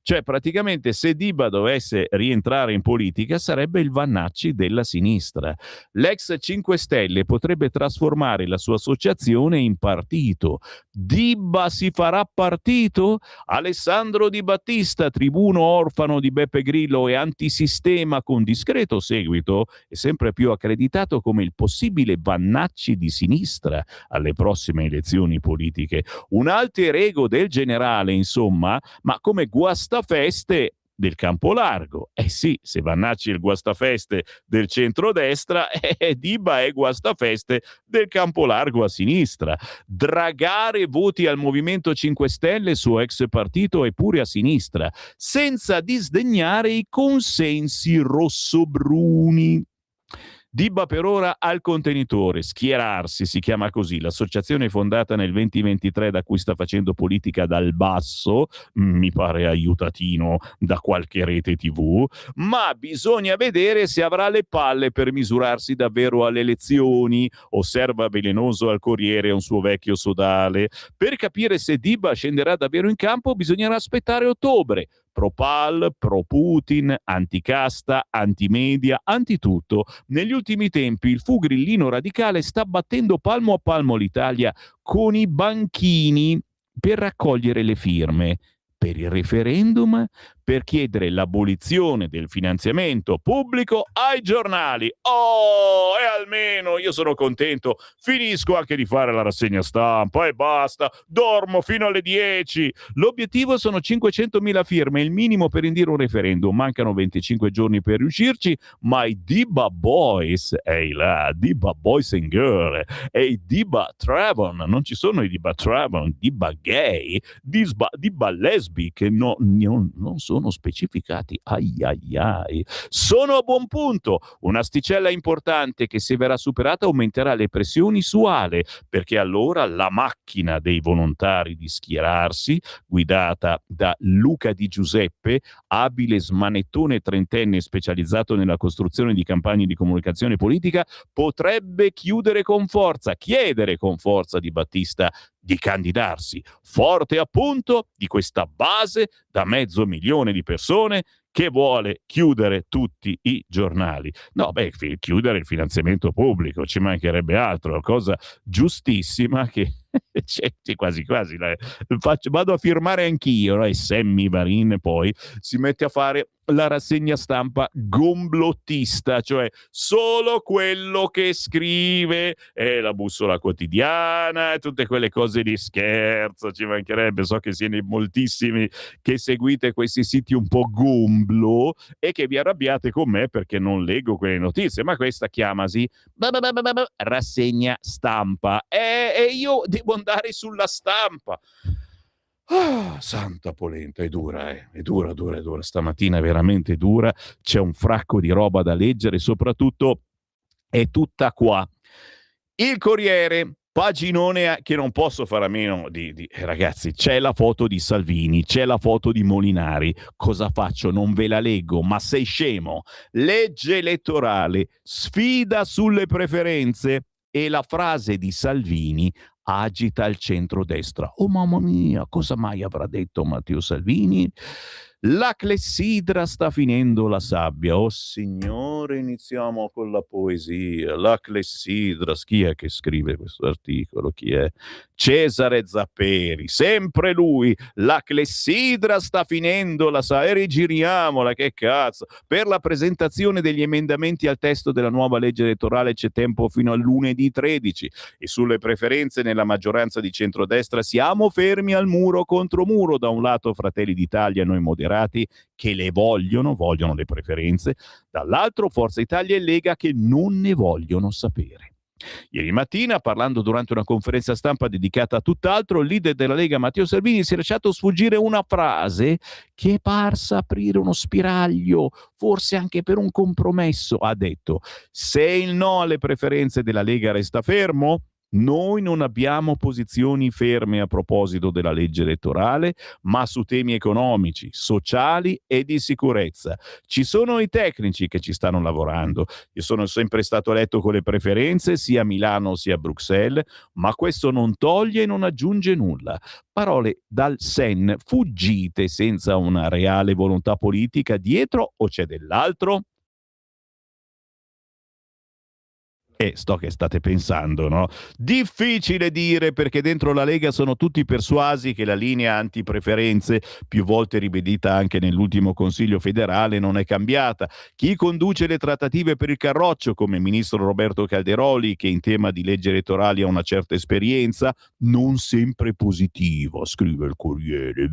Cioè, praticamente, se Dibba dovesse rientrare in politica, sarebbe il Vannacci della sinistra. L'ex 5 Stelle potrebbe trasformare la sua associazione in partito. Dibba si farà partito? Alessandro Di Battista, tribuno orfano di Beppe Grillo e antisistema con discreto seguito, è sempre più accreditato come il possibile Vannacci di sinistra alle prossime elezioni politiche. Un alter ego del generale, insomma, ma come guastafeste del campo largo. Sì, se Vannacci è il guastafeste del centrodestra, Dibba è guastafeste del campo largo a sinistra. Dragare voti al Movimento 5 Stelle, suo ex partito, e pure a sinistra, senza disdegnare i consensi rossobruni. Dibba per ora al contenitore, schierarsi si chiama così, l'associazione fondata nel 2023 da cui sta facendo politica dal basso, mi pare aiutatino da qualche rete TV, ma bisogna vedere se avrà le palle per misurarsi davvero alle elezioni, osserva velenoso al Corriere un suo vecchio sodale. Per capire se Dibba scenderà davvero in campo bisognerà aspettare ottobre. Pro Pal, pro Putin, anticasta, antimedia, antitutto. Negli ultimi tempi il fu grillino radicale sta battendo palmo a palmo l'Italia con i banchini per raccogliere le firme per il referendum, per chiedere l'abolizione del finanziamento pubblico ai giornali. E almeno io sono contento, finisco anche di fare la rassegna stampa e basta, dormo fino alle 10. L'obiettivo sono 500.000 firme, il minimo per indire un referendum. Mancano 25 giorni per riuscirci, ma i Dibba Boys, Dibba Boys and Girl, e i Dibba Travon, non ci sono i Dibba Travon, Dibba Gay, Dibba Lesbic, non sono sono specificati. Ai ai ai. Sono a buon punto. Un'asticella importante che, se verrà superata, aumenterà le pressioni su Ale, perché allora la macchina dei volontari di schierarsi, guidata da Luca Di Giuseppe, abile smanettone trentenne specializzato nella costruzione di campagne di comunicazione politica, potrebbe chiedere con forza di Battista di candidarsi, forte appunto di questa base da 500.000 di persone che vuole chiudere tutti i giornali. No, chiudere il finanziamento pubblico, ci mancherebbe altro, cosa giustissima che quasi quasi vado a firmare anch'io, no? E Sammy Varin poi si mette a fare la rassegna stampa gomblottista, cioè solo quello che scrive, la bussola quotidiana e tutte quelle cose di scherzo, ci mancherebbe. So che siete moltissimi che seguite questi siti un po' gomblo e che vi arrabbiate con me perché non leggo quelle notizie, ma questa chiamasi rassegna stampa e io devo andare sulla stampa. Santa polenta, è dura, è dura. Stamattina è veramente dura, c'è un fracco di roba da leggere, soprattutto è tutta qua. Il Corriere, paginone che non posso fare a meno di ragazzi, c'è la foto di Salvini, c'è la foto di Molinari. Cosa faccio? Non ve la leggo, ma sei scemo? Legge elettorale, sfida sulle preferenze, e la frase di Salvini agita il centrodestra. Oh mamma mia, cosa mai avrà detto Matteo Salvini? La clessidra sta finendo la sabbia. Oh signore, iniziamo con la poesia. La clessidra, chi è che scrive questo articolo? Chi è? Cesare Zapperi, sempre lui. La clessidra sta finendo la sabbia. E rigiriamola, che cazzo. Per la presentazione degli emendamenti al testo della nuova legge elettorale c'è tempo fino al lunedì 13. E sulle preferenze nella maggioranza di centrodestra siamo fermi al muro contro muro. Da un lato Fratelli d'Italia, noi moderati, che le vogliono le preferenze, dall'altro Forza Italia e Lega che non ne vogliono sapere. Ieri mattina, parlando durante una conferenza stampa dedicata a tutt'altro, il leader della Lega Matteo Salvini si è lasciato sfuggire una frase che è parsa aprire uno spiraglio, forse anche per un compromesso. Ha detto: se il no alle preferenze della Lega resta fermo, noi non abbiamo posizioni ferme a proposito della legge elettorale, ma su temi economici, sociali e di sicurezza. Ci sono i tecnici che ci stanno lavorando. Io sono sempre stato eletto con le preferenze, sia a Milano sia a Bruxelles, ma questo non toglie e non aggiunge nulla. Parole dal sen fuggite senza una reale volontà politica dietro, o c'è dell'altro? Sto che state pensando, no? Difficile dire, perché dentro la Lega sono tutti persuasi che la linea antipreferenze, più volte ribadita anche nell'ultimo Consiglio federale, non è cambiata. Chi conduce le trattative per il Carroccio, come il ministro Roberto Calderoli, che in tema di leggi elettorali ha una certa esperienza, non sempre positivo, scrive il Corriere,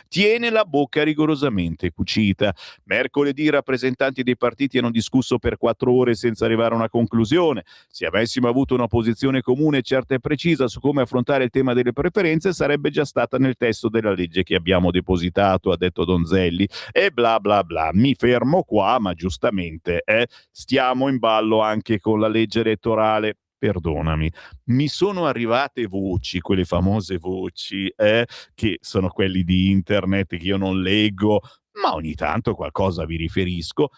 tiene la bocca rigorosamente cucita. Mercoledì i rappresentanti dei partiti hanno discusso per 4 ore senza arrivare a una conclusione. Se avessimo avuto una posizione comune, certa e precisa su come affrontare il tema delle preferenze, sarebbe già stata nel testo della legge che abbiamo depositato, ha detto Donzelli, e bla bla bla. Mi fermo qua, ma giustamente stiamo in ballo anche con la legge elettorale. Perdonami, mi sono arrivate voci, quelle famose voci, che sono quelli di internet che io non leggo, ma ogni tanto qualcosa vi riferisco,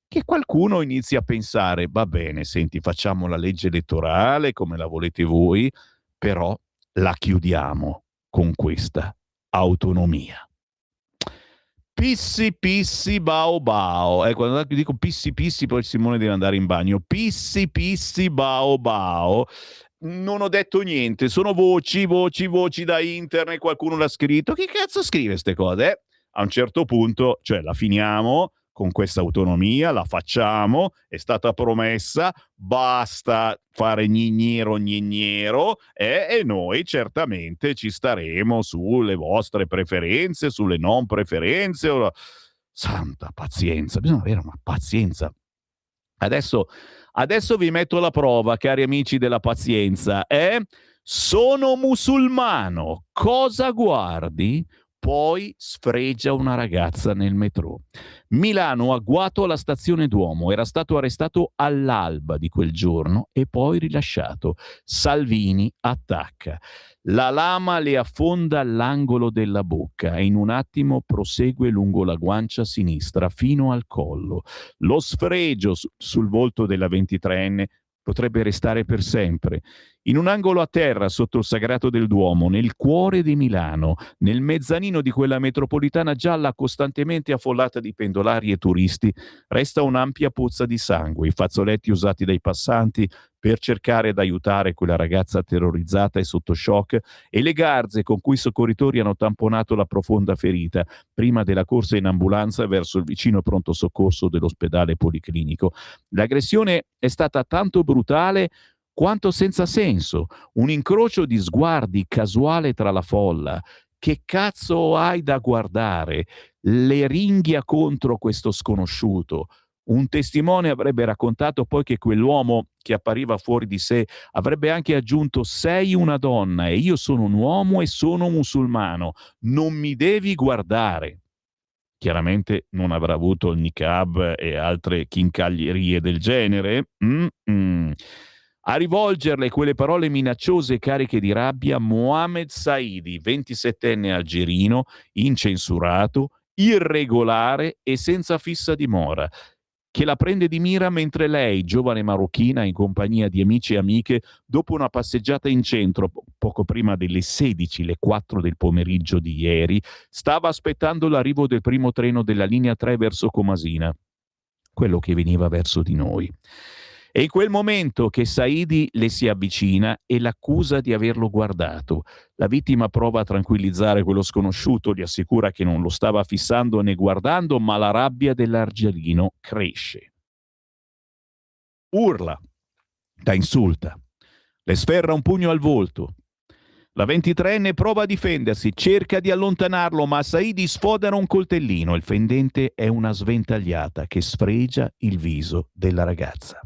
che qualcuno inizi a pensare: va bene, senti, facciamo la legge elettorale come la volete voi, però la chiudiamo con questa autonomia. Pissi pissi bao bao. Quando dico pissi pissi poi Simone deve andare in bagno. Pissi pissi bao bao. Non ho detto niente, sono voci da internet, qualcuno l'ha scritto. Chi cazzo scrive queste cose? A un certo punto, cioè, la finiamo con questa autonomia, la facciamo, è stata promessa, basta fare gnignero e noi certamente ci staremo sulle vostre preferenze, sulle non preferenze. Santa pazienza, bisogna avere una pazienza. Adesso vi metto alla prova, cari amici della pazienza. Sono musulmano, cosa guardi? poi sfregia una ragazza nel metro. Milano, agguato alla stazione Duomo, era stato arrestato all'alba di quel giorno e poi rilasciato. Salvini attacca. La lama le affonda all'angolo della bocca e in un attimo prosegue lungo la guancia sinistra fino al collo. Lo sfregio sul volto della 23enne potrebbe restare per sempre. In un angolo a terra sotto il sagrato del Duomo, nel cuore di Milano, nel mezzanino di quella metropolitana gialla costantemente affollata di pendolari e turisti, resta un'ampia pozza di sangue, i fazzoletti usati dai passanti per cercare d'aiutare quella ragazza terrorizzata e sotto shock e le garze con cui i soccorritori hanno tamponato la profonda ferita prima della corsa in ambulanza verso il vicino pronto soccorso dell'ospedale policlinico. L'aggressione è stata tanto brutale quanto senza senso, un incrocio di sguardi casuale tra la folla. Che cazzo hai da guardare? Le ringhia contro questo sconosciuto. Un testimone avrebbe raccontato poi che quell'uomo che appariva fuori di sé avrebbe anche aggiunto: sei una donna e io sono un uomo e sono musulmano, non mi devi guardare. Chiaramente non avrà avuto il niqab e altre chincaglierie del genere. A rivolgerle quelle parole minacciose e cariche di rabbia, Mohamed Saidi, 27enne algerino, incensurato, irregolare e senza fissa dimora, che la prende di mira mentre lei, giovane marocchina, in compagnia di amici e amiche, dopo una passeggiata in centro poco prima delle 16, le 4 del pomeriggio di ieri, stava aspettando l'arrivo del primo treno della linea 3 verso Comasina, quello che veniva verso di noi. È in quel momento che Saidi le si avvicina e l'accusa di averlo guardato. La vittima prova a tranquillizzare quello sconosciuto, gli assicura che non lo stava fissando né guardando, ma la rabbia dell'argelino cresce. Urla, la insulta, le sferra un pugno al volto. La 23enne prova a difendersi, cerca di allontanarlo, ma Saidi sfodera un coltellino. Il fendente è una sventagliata che sfregia il viso della ragazza.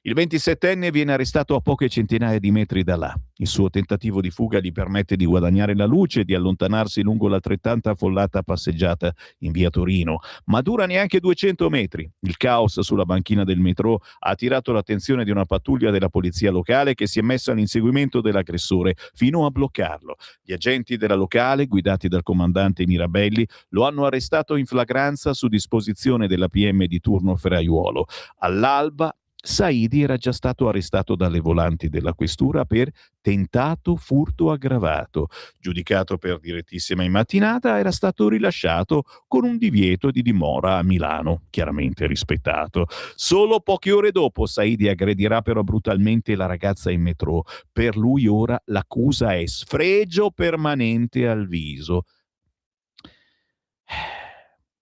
Il 27enne viene arrestato a poche centinaia di metri da là. Il suo tentativo di fuga gli permette di guadagnare la luce e di allontanarsi lungo l'altrettanta affollata passeggiata in via Torino, ma dura neanche 200 metri. Il caos sulla banchina del metro ha attirato l'attenzione di una pattuglia della polizia locale che si è messa all'inseguimento dell'aggressore fino a bloccarlo. Gli agenti della locale, guidati dal comandante Mirabelli, lo hanno arrestato in flagranza su disposizione della PM di turno Ferraiuolo. All'alba Saidi era già stato arrestato dalle volanti della questura per tentato furto aggravato. Giudicato per direttissima in mattinata, era stato rilasciato con un divieto di dimora a Milano, chiaramente rispettato. Solo poche ore dopo Saidi aggredirà però brutalmente la ragazza in metro. Per lui ora l'accusa è sfregio permanente al viso.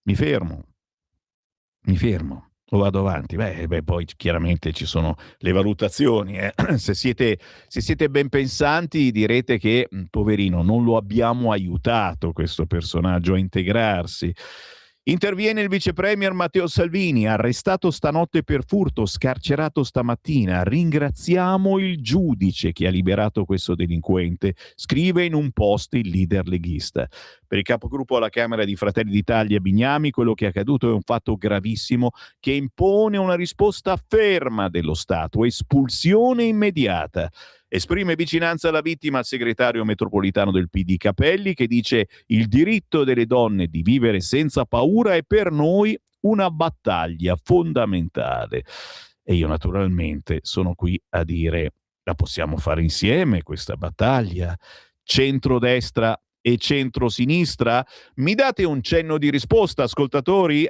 Mi fermo. O vado avanti? Poi chiaramente ci sono le valutazioni. Se siete ben pensanti direte che, poverino, non lo abbiamo aiutato questo personaggio a integrarsi. Interviene il vice premier Matteo Salvini, arrestato stanotte per furto, scarcerato stamattina. Ringraziamo il giudice che ha liberato questo delinquente, scrive in un post il leader leghista. Per il capogruppo alla Camera di Fratelli d'Italia Bignami, quello che è accaduto è un fatto gravissimo che impone una risposta ferma dello Stato, espulsione immediata. Esprime vicinanza alla vittima il segretario metropolitano del PD Capelli, che dice: il diritto delle donne di vivere senza paura è per noi una battaglia fondamentale. E io naturalmente sono qui a dire: la possiamo fare insieme questa battaglia? Centrodestra e centrosinistra? Mi date un cenno di risposta, ascoltatori?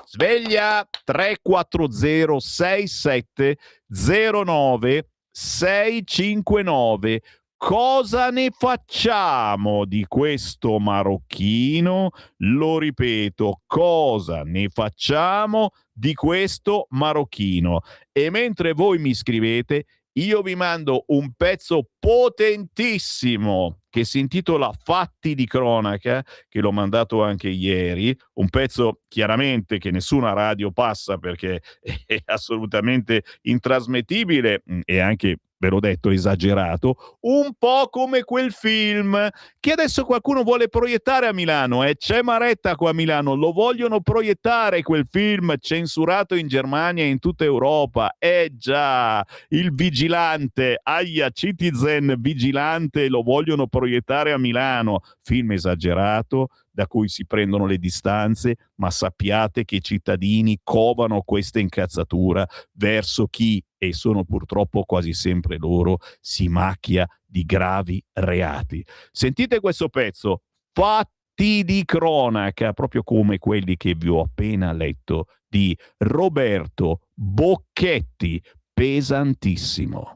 Sveglia 340 67 09 659. Cosa ne facciamo di questo marocchino? Lo ripeto, cosa ne facciamo di questo marocchino? E mentre voi mi scrivete, io vi mando un pezzo potentissimo che si intitola Fatti di cronaca, che l'ho mandato anche ieri, un pezzo chiaramente che nessuna radio passa perché è assolutamente intrasmettibile e anche, ve l'ho detto, esagerato, un po' come quel film che adesso qualcuno vuole proiettare a Milano, c'è Maretta qua a Milano, lo vogliono proiettare quel film censurato in Germania e in tutta Europa, già, il vigilante, aia, Citizen Vigilante, lo vogliono proiettare a Milano, film esagerato da cui si prendono le distanze, ma sappiate che i cittadini covano questa incazzatura verso chi, e sono purtroppo quasi sempre loro, si macchia di gravi reati. Sentite questo pezzo, Fatti di cronaca, proprio come quelli che vi ho appena letto, di Roberto Bocchetti, pesantissimo.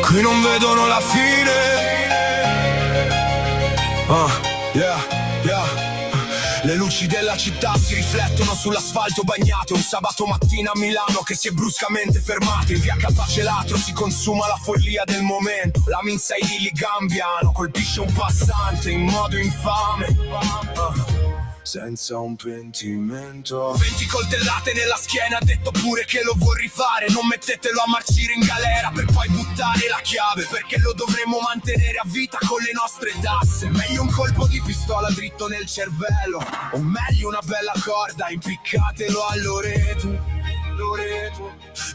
Qui non vedono la fine. Yeah. Le luci della città si riflettono sull'asfalto bagnato. Un sabato mattina a Milano che si è bruscamente fermato. In via Capacelatro si consuma la follia del momento. La minza ai Lili Gambiano colpisce un passante in modo infame. Senza un pentimento. 20 coltellate nella schiena, ha detto pure che lo vuol rifare. Non mettetelo a marcire in galera per poi buttare la chiave, perché lo dovremo mantenere a vita con le nostre tasse. Meglio un colpo di pistola dritto nel cervello, o meglio una bella corda, impiccatelo a Loreto.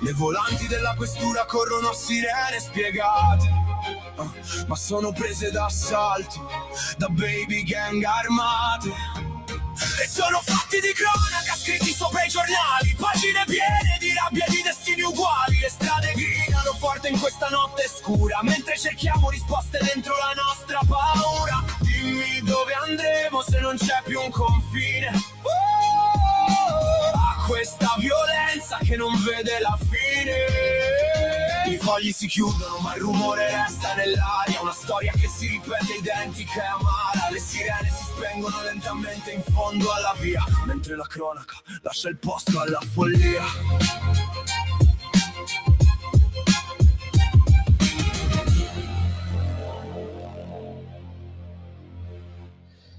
Le volanti della questura corrono a sirene spiegate, ma sono prese d'assalto da baby gang armate. E sono fatti di cronaca scritti sopra i giornali, pagine piene di rabbia e di destini uguali. Le strade gridano forte in questa notte scura, mentre cerchiamo risposte dentro la nostra paura. Dimmi dove andremo se non c'è più un confine, a questa violenza che non vede la fine. I fogli si chiudono ma il rumore resta nell'aria, una storia che si ripete identica e amara. Le sirene si spengono lentamente in fondo alla via, mentre la cronaca lascia il posto alla follia.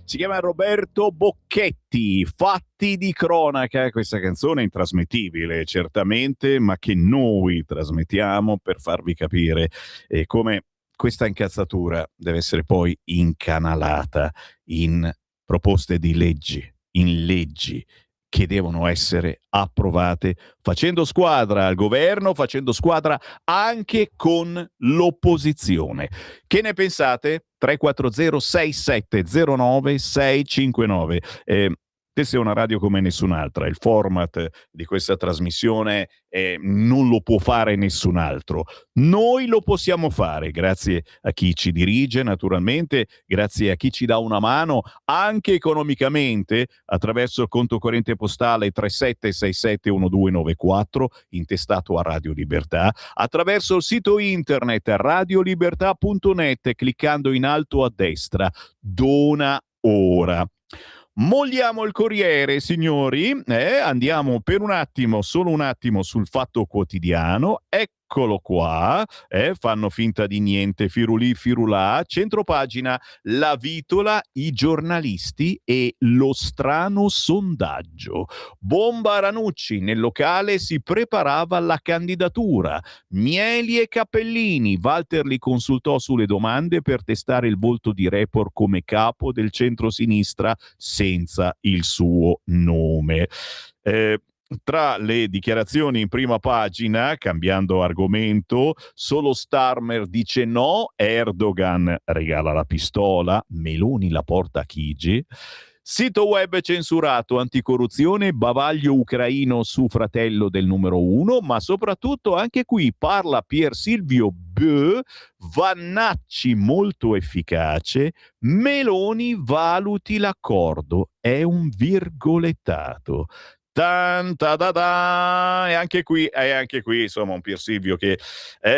Si chiama Roberto Bocchetti, Fatti di cronaca, questa canzone è intrasmettibile certamente, ma che noi trasmettiamo per farvi capire come questa incazzatura deve essere poi incanalata in proposte di leggi, in leggi che devono essere approvate facendo squadra al governo, facendo squadra anche con l'opposizione. Che ne pensate? 340 6709 659. Questa è una radio come nessun'altra, il format di questa trasmissione non lo può fare nessun altro. Noi lo possiamo fare grazie a chi ci dirige, naturalmente, grazie a chi ci dà una mano anche economicamente attraverso il conto corrente postale 37671294 intestato a Radio Libertà, attraverso il sito internet radiolibertà.net cliccando in alto a destra dona ora. Molliamo il Corriere, signori, andiamo per un attimo, solo un attimo, sul Fatto Quotidiano. Eccolo qua, fanno finta di niente, firulì firulà, centropagina, la vitola, i giornalisti e lo strano sondaggio. Bomba Ranucci, nel locale si preparava la candidatura. Mieli e Cappellini, Walter li consultò sulle domande per testare il volto di Report come capo del centro-sinistra senza il suo nome. Tra le dichiarazioni in prima pagina, cambiando argomento, solo Starmer dice no, Erdogan regala la pistola, Meloni la porta a Chigi. Sito web censurato, anticorruzione, bavaglio ucraino su fratello del numero 1, ma soprattutto anche qui parla Pier Silvio Bö, Vannacci molto efficace, Meloni valuti l'accordo, è un virgolettato. Tan, ta, da, da. E anche qui insomma un Pier Silvio che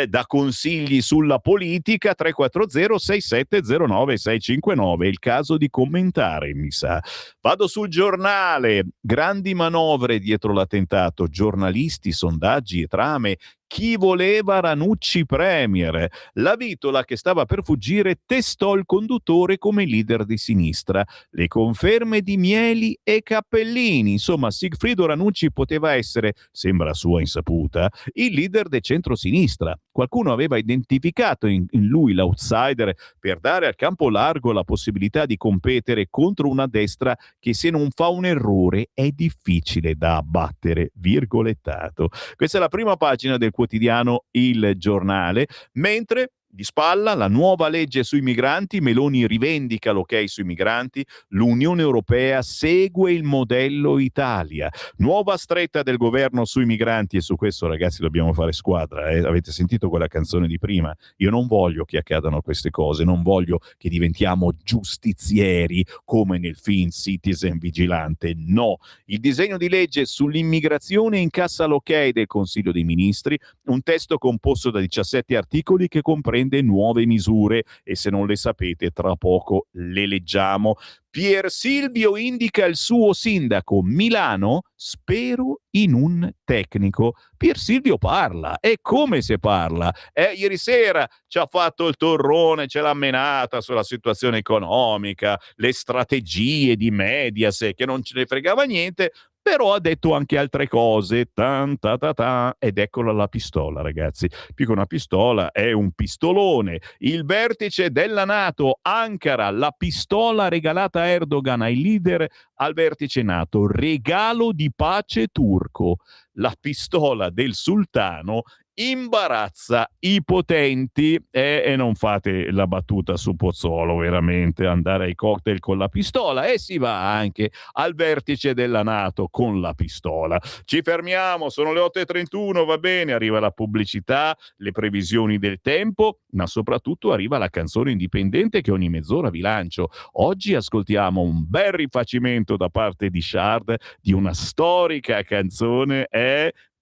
dà consigli sulla politica. 340 6709 659, è il caso di commentare, mi sa. Vado sul Giornale, grandi manovre dietro l'attentato, giornalisti, sondaggi e trame Chi voleva Ranucci premier? La Vitola, che stava per fuggire, testò il conduttore come leader di sinistra. Le conferme di Mieli e Cappellini. Insomma, Sigfrido Ranucci poteva essere, sembra a sua insaputa, il leader del centro-sinistra. Qualcuno aveva identificato in lui l'outsider per dare al campo largo la possibilità di competere contro una destra che, se non fa un errore, è difficile da abbattere. Virgolettato. Questa è la prima pagina del quotidiano Il Giornale, mentre di spalla la nuova legge sui migranti. Meloni rivendica l'ok sui migranti, l'Unione Europea segue il modello Italia. Nuova stretta del governo sui migranti, e su questo, ragazzi, dobbiamo fare squadra. Avete sentito quella canzone di prima? Io non voglio che accadano queste cose, non voglio che diventiamo giustizieri come nel film Citizen Vigilante, no. Il disegno di legge sull'immigrazione incassa l'ok del Consiglio dei Ministri, un testo composto da 17 articoli che comprende nuove misure, e se non le sapete tra poco le leggiamo. Pier Silvio indica il suo sindaco. Milano, spero in un tecnico. Pier Silvio parla, e come se parla? Ieri sera ci ha fatto il torrone, ce l'ha menata sulla situazione economica, le strategie di Mediaset, che non ce ne fregava niente, però ha detto anche altre cose, ed eccola la pistola, ragazzi. Più che una pistola, è un pistolone. Il vertice della NATO, Ankara, la pistola regalata a Erdogan ai leader al vertice NATO, regalo di pace turco. La pistola del sultano imbarazza i potenti, e non fate la battuta su Pozzolo, veramente, andare ai cocktail con la pistola, e si va anche al vertice della NATO con la pistola. Ci fermiamo, sono le 8:31, va bene, arriva la pubblicità, le previsioni del tempo, ma soprattutto arriva la canzone indipendente che ogni mezz'ora vi lancio. Oggi ascoltiamo un bel rifacimento da parte di Shard di una storica canzone,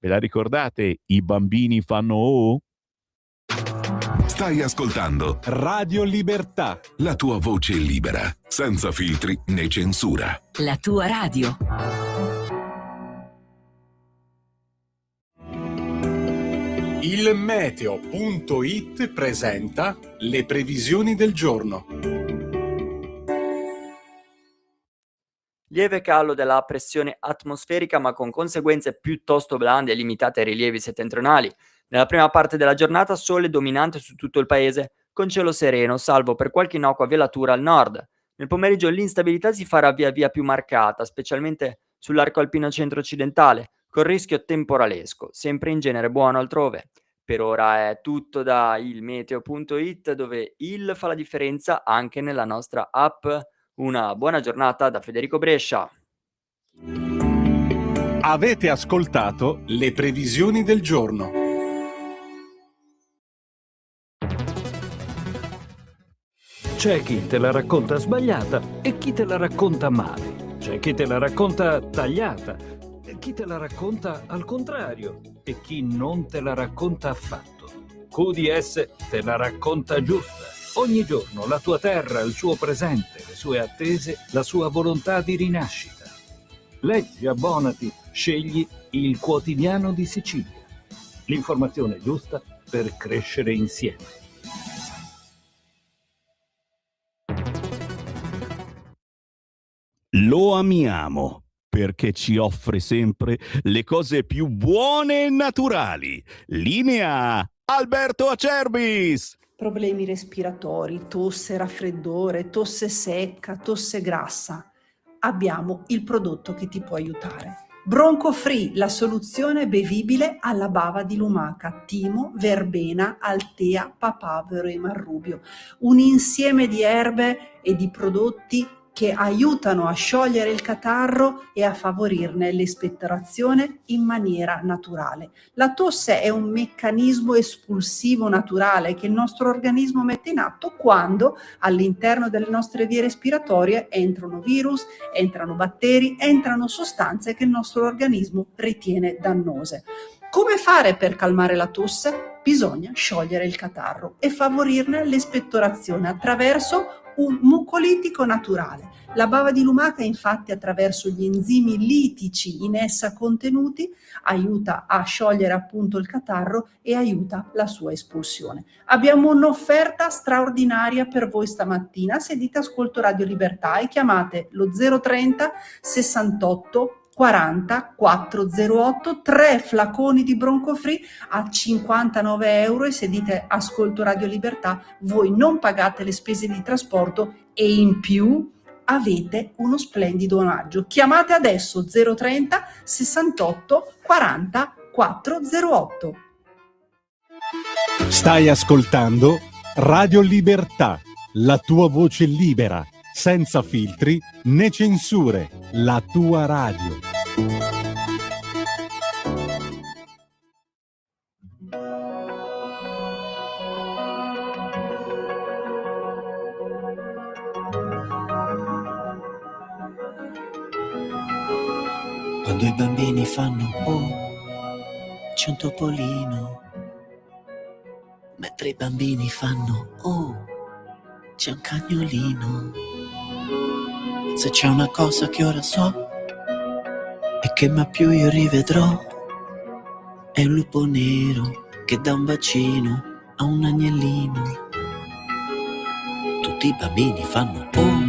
ve la ricordate? I bambini fanno oh? Stai ascoltando Radio Libertà. la tua voce libera, senza filtri né censura. La tua radio. Il meteo.it presenta le previsioni del giorno. Lieve calo della pressione atmosferica, ma con conseguenze piuttosto blande e limitate ai rilievi settentrionali. Nella prima parte della giornata sole dominante su tutto il paese, con cielo sereno, salvo per qualche innocua velatura al nord. Nel pomeriggio l'instabilità si farà via via più marcata, specialmente sull'arco alpino centro-occidentale, col rischio temporalesco, sempre in genere buono altrove. Per ora è tutto da ilmeteo.it, dove il fa la differenza anche nella nostra app. Una buona giornata da Federico Brescia. Avete ascoltato le previsioni del giorno. C'è chi te la racconta sbagliata e chi te la racconta male. C'è chi te la racconta tagliata e chi te la racconta al contrario e chi non te la racconta affatto. QDS te la racconta giusta. Ogni giorno la tua terra, il suo presente, le sue attese, la sua volontà di rinascita. Leggi, abbonati, scegli il Quotidiano di Sicilia. L'informazione giusta per crescere insieme. Lo amiamo perché ci offre sempre le cose più buone e naturali. Linea Alberto Acerbis. Problemi respiratori, tosse, raffreddore, tosse secca, tosse grassa. Abbiamo il prodotto che ti può aiutare. Bronco Free, la soluzione bevibile alla bava di lumaca, timo, verbena, altea, papavero e marrubio. Un insieme di erbe e di prodotti che aiutano a sciogliere il catarro e a favorirne l'espettorazione in maniera naturale. La tosse è un meccanismo espulsivo naturale che il nostro organismo mette in atto quando all'interno delle nostre vie respiratorie entrano virus, entrano batteri, entrano sostanze che il nostro organismo ritiene dannose. Come fare per calmare la tosse? Bisogna sciogliere il catarro e favorirne l'espettorazione attraverso un mucolitico naturale. La bava di lumaca, infatti, attraverso gli enzimi litici in essa contenuti, aiuta a sciogliere appunto il catarro e aiuta la sua espulsione. Abbiamo un'offerta straordinaria per voi stamattina. Se dite ascolto Radio Libertà e chiamate lo 030 68 40 408, 3 flaconi di Broncofree a 59 euro, e se dite ascolto Radio Libertà voi non pagate le spese di trasporto e in più avete uno splendido omaggio. Chiamate adesso 030 68 40 408. Stai ascoltando Radio Libertà, la tua voce libera, senza filtri né censure, la tua radio. Quando i bambini fanno oh, c'è un topolino, mentre i bambini fanno oh, c'è un cagnolino. Se c'è una cosa che ora so e che mai più io rivedrò, è un lupo nero che dà un bacino a un agnellino. Tutti i bambini fanno oh,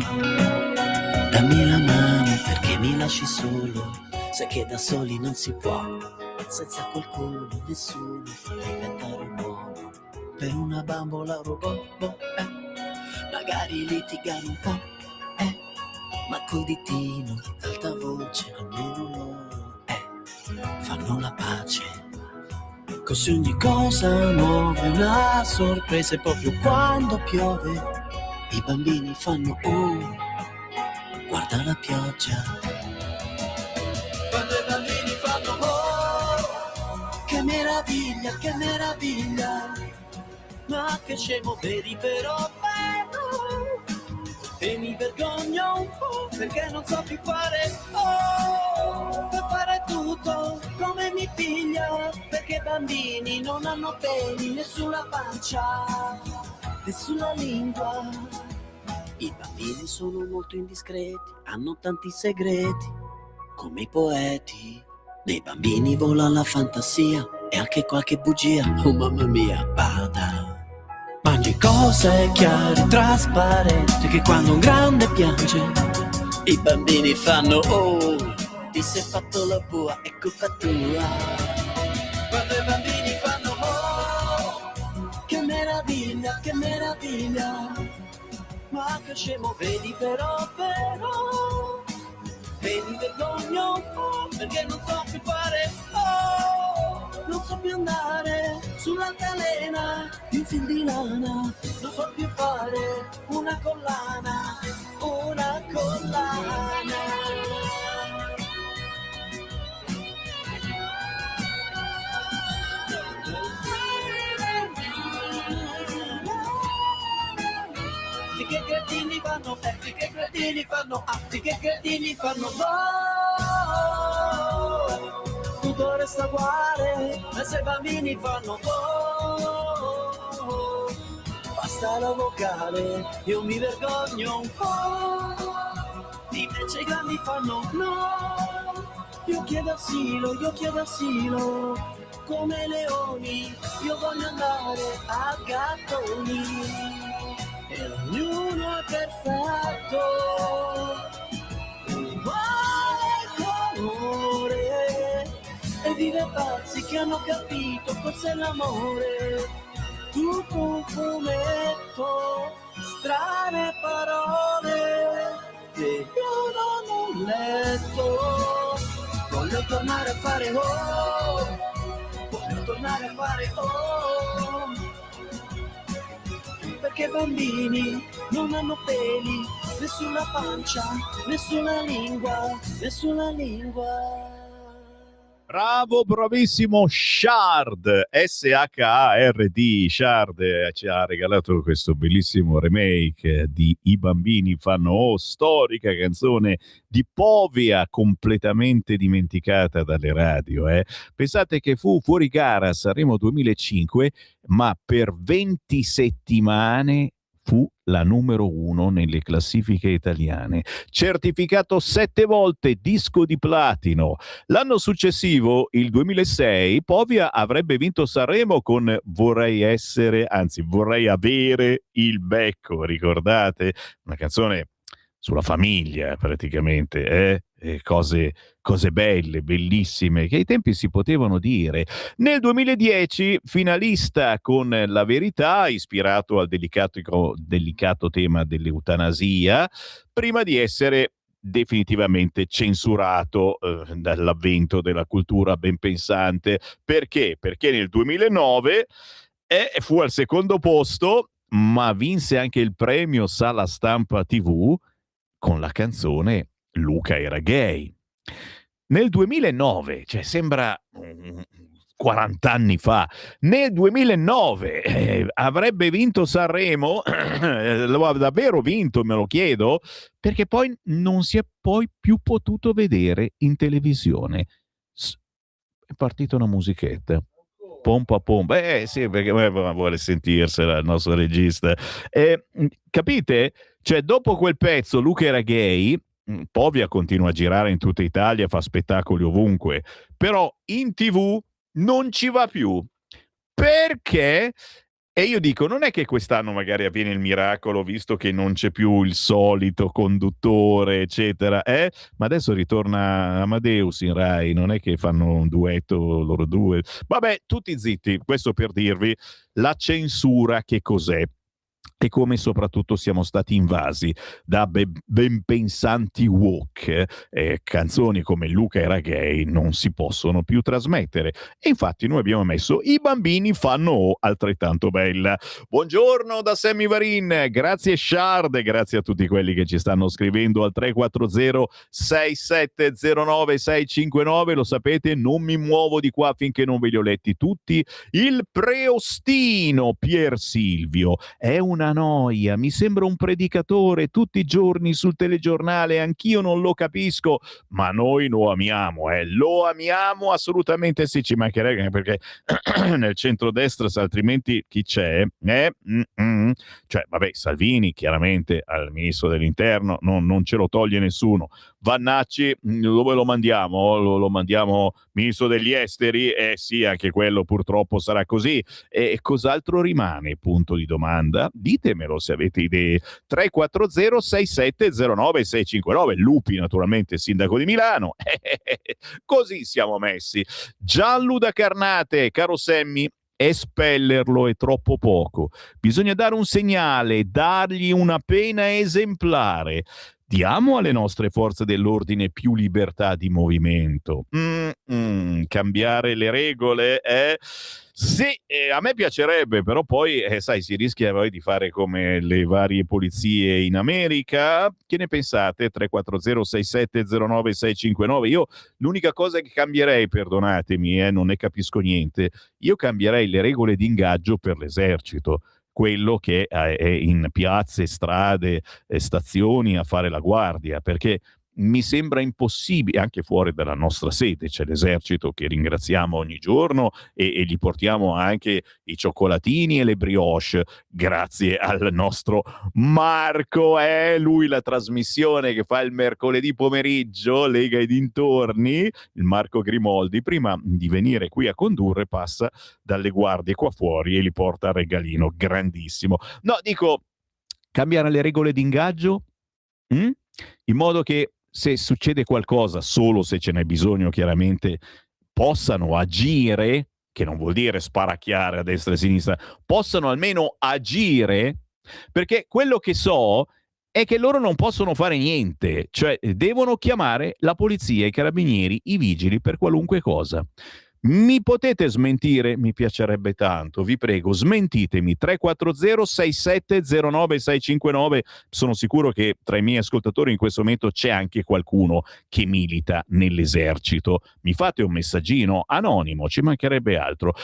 dammi la mano perché mi lasci solo. Sai che da soli non si può, senza qualcuno, nessuno, diventare un uomo. Per una bambola robot, magari litigare un po', ma col ditino, ad alta voce, almeno loro, fanno la pace. Così ogni cosa nuova è una sorpresa, e proprio quando piove, i bambini fanno oh, guarda la pioggia. Quando i bambini fanno oh, che meraviglia, ma che scemo vedi però bello, e mi vergogno un po' perché non so più fare oh, per fare tutto come mi piglia, perché i bambini non hanno peli né sulla pancia né sulla lingua. I bambini sono molto indiscreti, hanno tanti segreti come i poeti. Nei bambini vola la fantasia e anche qualche bugia, oh mamma mia, bada. Ma ogni cosa è chiara e trasparente, che quando un grande piange i bambini fanno oh, ti sei fatto la bua, è colpa tua. Quando i bambini fanno oh, che meraviglia, ma che scemo vedi però e mi vergogno un po' perché non so più fare oh, non so più andare sull'altalena in fil di lana, non so più fare una collana. Che cretini fanno, che cretini fanno, che cretini fanno, oh, tutto resta uguale, ma se i bambini fanno, oh, basta la vocale, io mi vergogno un po', invece i grandi fanno, no, io chiedo asilo, come leoni, io voglio andare a gattoni. E ognuno è perfetto, uguale colore, e vive pazzi che hanno capito cos'è l'amore. Tutto un fumetto, strane parole che io non ho letto. Voglio tornare a fare oh, perché i bambini non hanno peli né sulla pancia, né sulla lingua. Bravo, bravissimo Shard, S-H-A-R-D, Shard ci ha regalato questo bellissimo remake di I bambini fanno oh, storica canzone di Povia, completamente dimenticata dalle radio. Pensate che fu fuori gara a Sanremo 2005, ma per 20 settimane fu la numero 1 nelle classifiche italiane, certificato 7 volte disco di platino. L'anno successivo, il 2006, Povia avrebbe vinto Sanremo con Vorrei avere il becco, ricordate? Una canzone sulla famiglia praticamente, cose belle, bellissime, che ai tempi si potevano dire. Nel 2010 finalista con La Verità, ispirato al delicato tema dell'eutanasia, prima di essere definitivamente censurato dall'avvento della cultura ben pensante. Perché? Perché nel 2009 fu al secondo posto, ma vinse anche il premio Sala Stampa TV con la canzone Luca era gay. Nel 2009, cioè sembra 40 anni fa, nel 2009 avrebbe vinto Sanremo, lo ha davvero vinto, me lo chiedo, perché poi non si è poi più potuto vedere in televisione. È partita una musichetta. Pompa pompa, sì, perché vuole sentirsela il nostro regista. Capite? Cioè, dopo quel pezzo, Luca era gay, Povia continua a girare in tutta Italia, fa spettacoli ovunque, però in TV non ci va più. Perché? E io dico, non è che quest'anno magari avviene il miracolo, visto che non c'è più il solito conduttore, eccetera, ma adesso ritorna Amadeus in Rai, non è che fanno un duetto loro due. Vabbè, tutti zitti, questo per dirvi la censura che cos'è e come soprattutto siamo stati invasi da ben pensanti woke. Canzoni come Luca era gay non si possono più trasmettere, e infatti noi abbiamo messo I bambini fanno altrettanto bella. Buongiorno da Sammy Varin, grazie Shard, grazie a tutti quelli che ci stanno scrivendo al 340 6709 659. Lo sapete, non mi muovo di qua finché non ve li ho letti tutti. Il Preostino Pier Silvio: è una noia, mi sembra un predicatore tutti i giorni sul telegiornale, anch'io non lo capisco, ma noi lo amiamo assolutamente, sì, ci mancherebbe, perché nel centrodestra, se altrimenti chi c'è? Cioè, vabbè, Salvini chiaramente al ministro dell'interno non ce lo toglie nessuno. Vannacci dove lo mandiamo? Lo mandiamo ministro degli esteri? Sì, anche quello purtroppo sarà così. E cos'altro rimane? Punto di domanda. Ditemelo se avete idee. 340 6709 659. Lupi, naturalmente, sindaco di Milano. Così siamo messi. Gianlu da Carnate, caro Semmi, espellerlo è troppo poco. Bisogna dare un segnale, dargli una pena esemplare. Diamo alle nostre forze dell'ordine più libertà di movimento. Cambiare le regole? Sì, a me piacerebbe, però poi, sai, si rischia poi di fare come le varie polizie in America. Che ne pensate? 340 6709 659. Io l'unica cosa che cambierei, perdonatemi, non ne capisco niente, io cambierei le regole di ingaggio per l'esercito, quello che è in piazze, strade, stazioni a fare la guardia, perché mi sembra impossibile. Anche fuori dalla nostra sede c'è l'esercito, che ringraziamo ogni giorno, e gli portiamo anche i cioccolatini e le brioche, grazie al nostro Marco, lui la trasmissione che fa il mercoledì pomeriggio, Lega e dintorni, il Marco Grimoldi, prima di venire qui a condurre passa dalle guardie qua fuori e li porta al regalino, grandissimo. No, dico, cambiare le regole di ingaggio, in modo che se succede qualcosa, solo se ce n'è bisogno chiaramente, possano agire, che non vuol dire sparacchiare a destra e a sinistra, possano almeno agire, perché quello che so è che loro non possono fare niente, cioè devono chiamare la polizia, i carabinieri, i vigili per qualunque cosa. Mi potete smentire? Mi piacerebbe tanto, vi prego, smentitemi. 340 6709 659. Sono sicuro che tra i miei ascoltatori in questo momento c'è anche qualcuno che milita nell'esercito. Mi fate un messaggino anonimo, ci mancherebbe altro.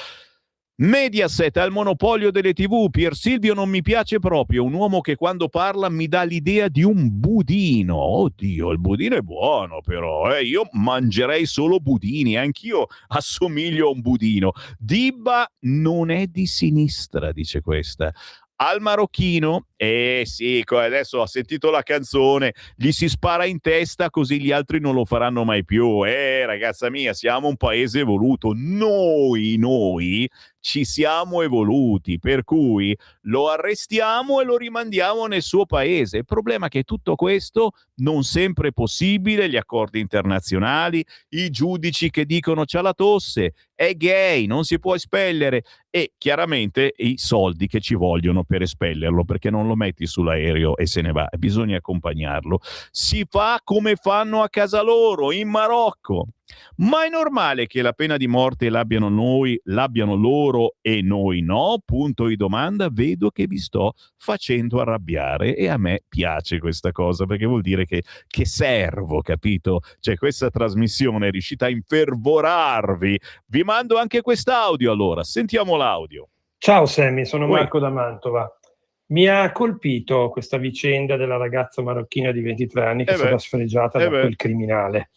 Mediaset ha il monopolio delle TV. Pier Silvio non mi piace proprio, un uomo che quando parla mi dà l'idea di un budino. Oddio, il budino è buono, però io mangerei solo budini, anch'io assomiglio a un budino. Dibba non è di sinistra, dice questa. al marocchino, sì, adesso ha sentito la canzone, gli si spara in testa così gli altri non lo faranno mai più. Ragazza mia, siamo un paese evoluto, noi ci siamo evoluti, per cui lo arrestiamo e lo rimandiamo nel suo paese. Il problema è che tutto questo non sempre è possibile, gli accordi internazionali, i giudici che dicono c'ha la tosse, è gay, non si può espellere, e chiaramente i soldi che ci vogliono per espellerlo, perché non lo metti sull'aereo e se ne va, bisogna accompagnarlo. Si fa come fanno a casa loro, in Marocco. Ma è normale che la pena di morte l'abbiano loro e noi no? Punto di domanda. Vedo che vi sto facendo arrabbiare e a me piace questa cosa, perché vuol dire che servo, capito? Cioè, questa trasmissione è riuscita a infervorarvi. Vi mando anche quest'audio, allora. Sentiamo l'audio. Ciao Sammy, sono Oi. Marco da Mantova. Mi ha colpito questa vicenda della ragazza marocchina di 23 anni che è stata sfregiata da quel criminale.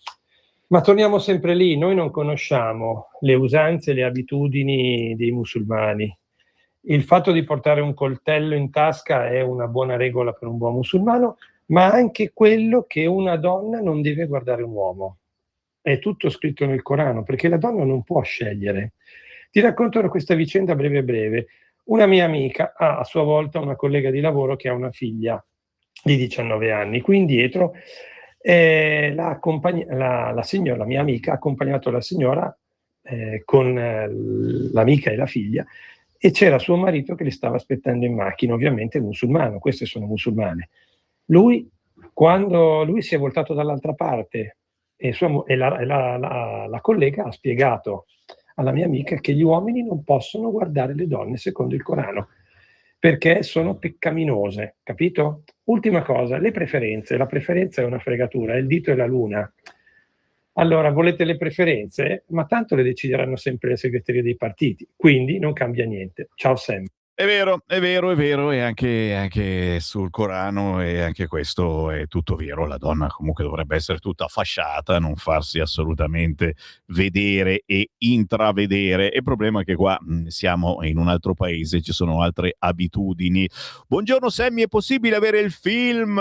Ma torniamo sempre lì, noi non conosciamo le usanze e le abitudini dei musulmani. Il fatto di portare un coltello in tasca è una buona regola per un buon musulmano, ma anche quello che una donna non deve guardare un uomo. È tutto scritto nel Corano, perché la donna non può scegliere. Ti racconto questa vicenda breve. Una mia amica ha a sua volta una collega di lavoro che ha una figlia di 19 anni. Qui indietro la mia amica ha accompagnato la signora con l'amica e la figlia, e c'era suo marito che li stava aspettando in macchina, ovviamente musulmano, queste sono musulmane. Quando lui si è voltato dall'altra parte e la collega ha spiegato alla mia amica che gli uomini non possono guardare le donne secondo il Corano, perché sono peccaminose, capito? Ultima cosa, le preferenze. La preferenza è una fregatura, è il dito e la luna. Allora, volete le preferenze? Ma tanto le decideranno sempre le segreterie dei partiti, quindi non cambia niente. Ciao Sam. È vero, e anche sul Corano, e anche questo è tutto vero. La donna comunque dovrebbe essere tutta fasciata, non farsi assolutamente vedere e intravedere. Il problema è che qua siamo in un altro paese, ci sono altre abitudini. Buongiorno Sammy, è possibile avere il film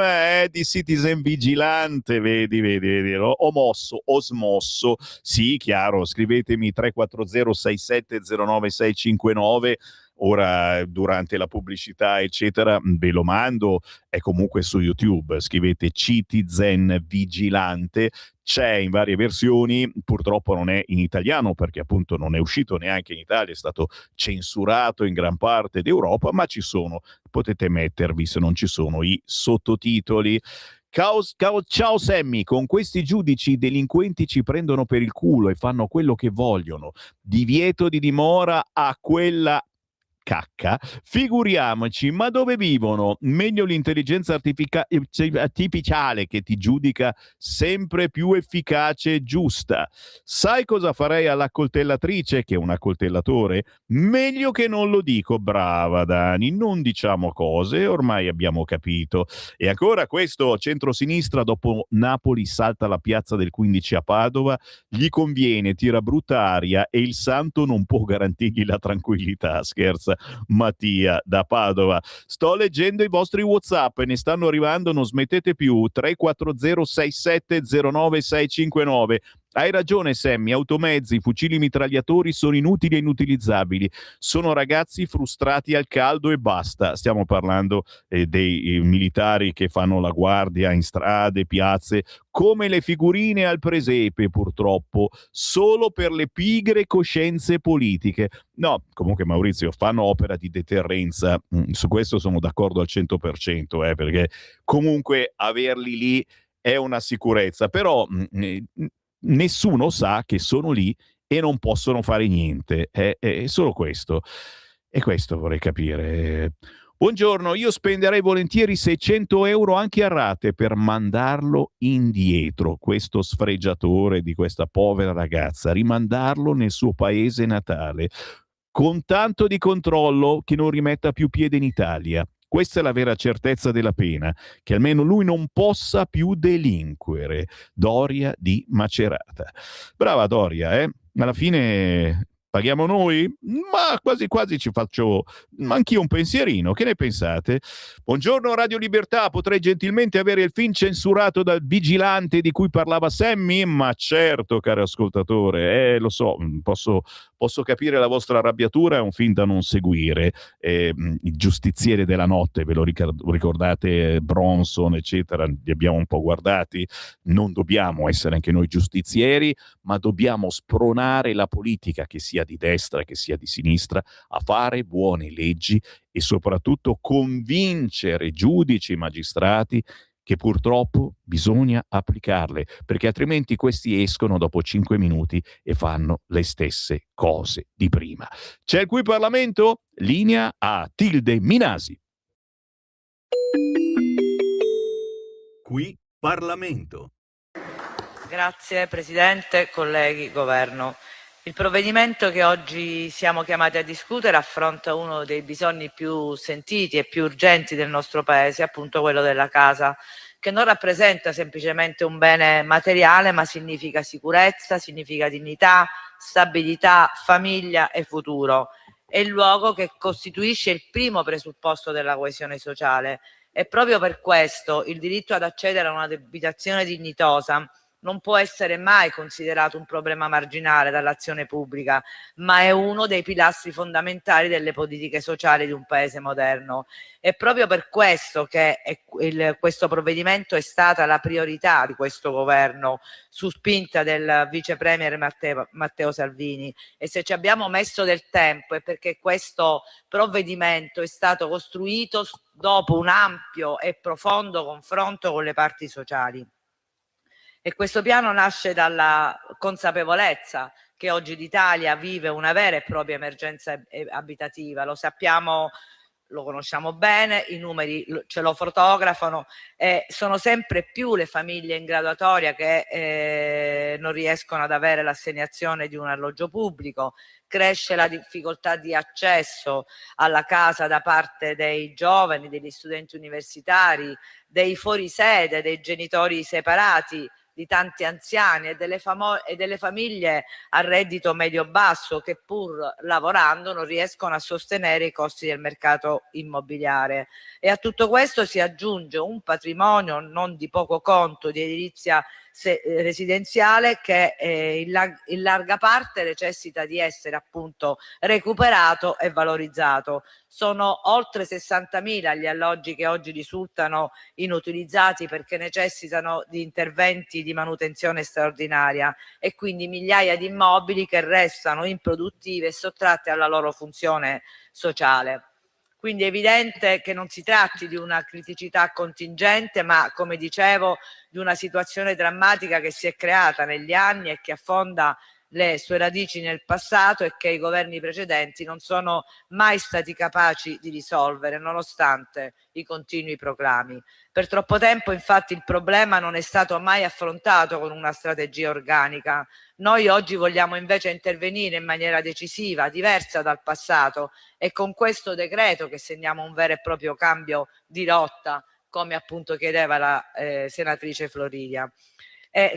di Citizen Vigilante? Vedi, ho smosso. Sì, chiaro, scrivetemi 340 6709 659. Ora, durante la pubblicità, eccetera, ve lo mando. È comunque su YouTube. Scrivete Citizen Vigilante. C'è in varie versioni. Purtroppo non è in italiano, perché appunto non è uscito neanche in Italia. È stato censurato in gran parte d'Europa, ma ci sono. Potete mettervi, se non ci sono, i sottotitoli. Ciao Sammy, con questi giudici i delinquenti ci prendono per il culo e fanno quello che vogliono. Divieto di dimora a quella cacca, figuriamoci, ma dove vivono? Meglio l'intelligenza artificiale che ti giudica sempre più efficace e giusta. Sai cosa farei alla coltellatrice, che è un accoltellatore? Meglio che non lo dico. Brava Dani, non diciamo cose, ormai abbiamo capito. E ancora questo centrosinistra, dopo Napoli salta la piazza del 15 a Padova, gli conviene, tira brutta aria e il santo non può garantirgli la tranquillità. Scherza Mattia da Padova. Sto leggendo i vostri WhatsApp e ne stanno arrivando, non smettete più. 340 6709 659. Hai ragione Sammy, automezzi, fucili mitragliatori sono inutili e inutilizzabili. Sono ragazzi frustrati al caldo e basta. Stiamo parlando dei militari che fanno la guardia in strade, piazze, come le figurine al presepe, purtroppo, solo per le pigre coscienze politiche. No, comunque Maurizio, fanno opera di deterrenza. Su questo sono d'accordo al 100%, perché comunque averli lì è una sicurezza. Però nessuno sa che sono lì e non possono fare niente. È solo questo. E questo vorrei capire. Buongiorno, io spenderei volentieri 600 euro anche a rate per mandarlo indietro, questo sfregiatore di questa povera ragazza, rimandarlo nel suo paese natale, con tanto di controllo che non rimetta più piede in Italia. Questa è la vera certezza della pena, che almeno lui non possa più delinquere. Doria di Macerata. Brava Doria, alla fine Paghiamo noi? Ma quasi quasi ci faccio anch'io un pensierino. Che ne pensate? Buongiorno Radio Libertà, potrei gentilmente avere il film censurato dal vigilante di cui parlava Sammy? Ma certo, caro ascoltatore, lo so, posso capire la vostra arrabbiatura, è un film da non seguire. Il giustiziere della notte, ve lo ricordate? Bronson, eccetera, li abbiamo un po' guardati. Non dobbiamo essere anche noi giustizieri, ma dobbiamo spronare la politica, che sia di destra che sia di sinistra, a fare buone leggi e soprattutto convincere giudici e magistrati che purtroppo bisogna applicarle, perché altrimenti questi escono dopo 5 minuti e fanno le stesse cose di prima. C'è il Qui Parlamento? Linea a Tilde Minasi. Qui Parlamento. Grazie Presidente, colleghi, Governo. Il provvedimento che oggi siamo chiamati a discutere affronta uno dei bisogni più sentiti e più urgenti del nostro Paese, appunto quello della casa, che non rappresenta semplicemente un bene materiale, ma significa sicurezza, significa dignità, stabilità, famiglia e futuro. È il luogo che costituisce il primo presupposto della coesione sociale e proprio per questo il diritto ad accedere a un'abitazione dignitosa non può essere mai considerato un problema marginale dall'azione pubblica, ma è uno dei pilastri fondamentali delle politiche sociali di un paese moderno. È proprio per questo che questo provvedimento è stata la priorità di questo governo, su spinta del vice premier Matteo Salvini. E se ci abbiamo messo del tempo è perché questo provvedimento è stato costruito dopo un ampio e profondo confronto con le parti sociali. E questo piano nasce dalla consapevolezza che oggi l'Italia vive una vera e propria emergenza abitativa. Lo sappiamo, lo conosciamo bene, i numeri ce lo fotografano, sono sempre più le famiglie in graduatoria che non riescono ad avere l'assegnazione di un alloggio pubblico, cresce la difficoltà di accesso alla casa da parte dei giovani, degli studenti universitari, dei fuorisede, dei genitori separati, di tanti anziani e delle famiglie a reddito medio-basso che pur lavorando non riescono a sostenere i costi del mercato immobiliare. E a tutto questo si aggiunge un patrimonio non di poco conto di edilizia residenziale che in larga parte necessita di essere appunto recuperato e valorizzato. Sono oltre 60.000 gli alloggi che oggi risultano inutilizzati perché necessitano di interventi di manutenzione straordinaria e quindi migliaia di immobili che restano improduttivi e sottratti alla loro funzione sociale. Quindi è evidente che non si tratti di una criticità contingente, ma come dicevo, di una situazione drammatica che si è creata negli anni e che affonda le sue radici nel passato e che i governi precedenti non sono mai stati capaci di risolvere, nonostante i continui proclami. Per troppo tempo, infatti, il problema non è stato mai affrontato con una strategia organica. Noi oggi vogliamo invece intervenire in maniera decisiva, diversa dal passato, e con questo decreto che segniamo un vero e proprio cambio di rotta, come appunto chiedeva la senatrice Floridia.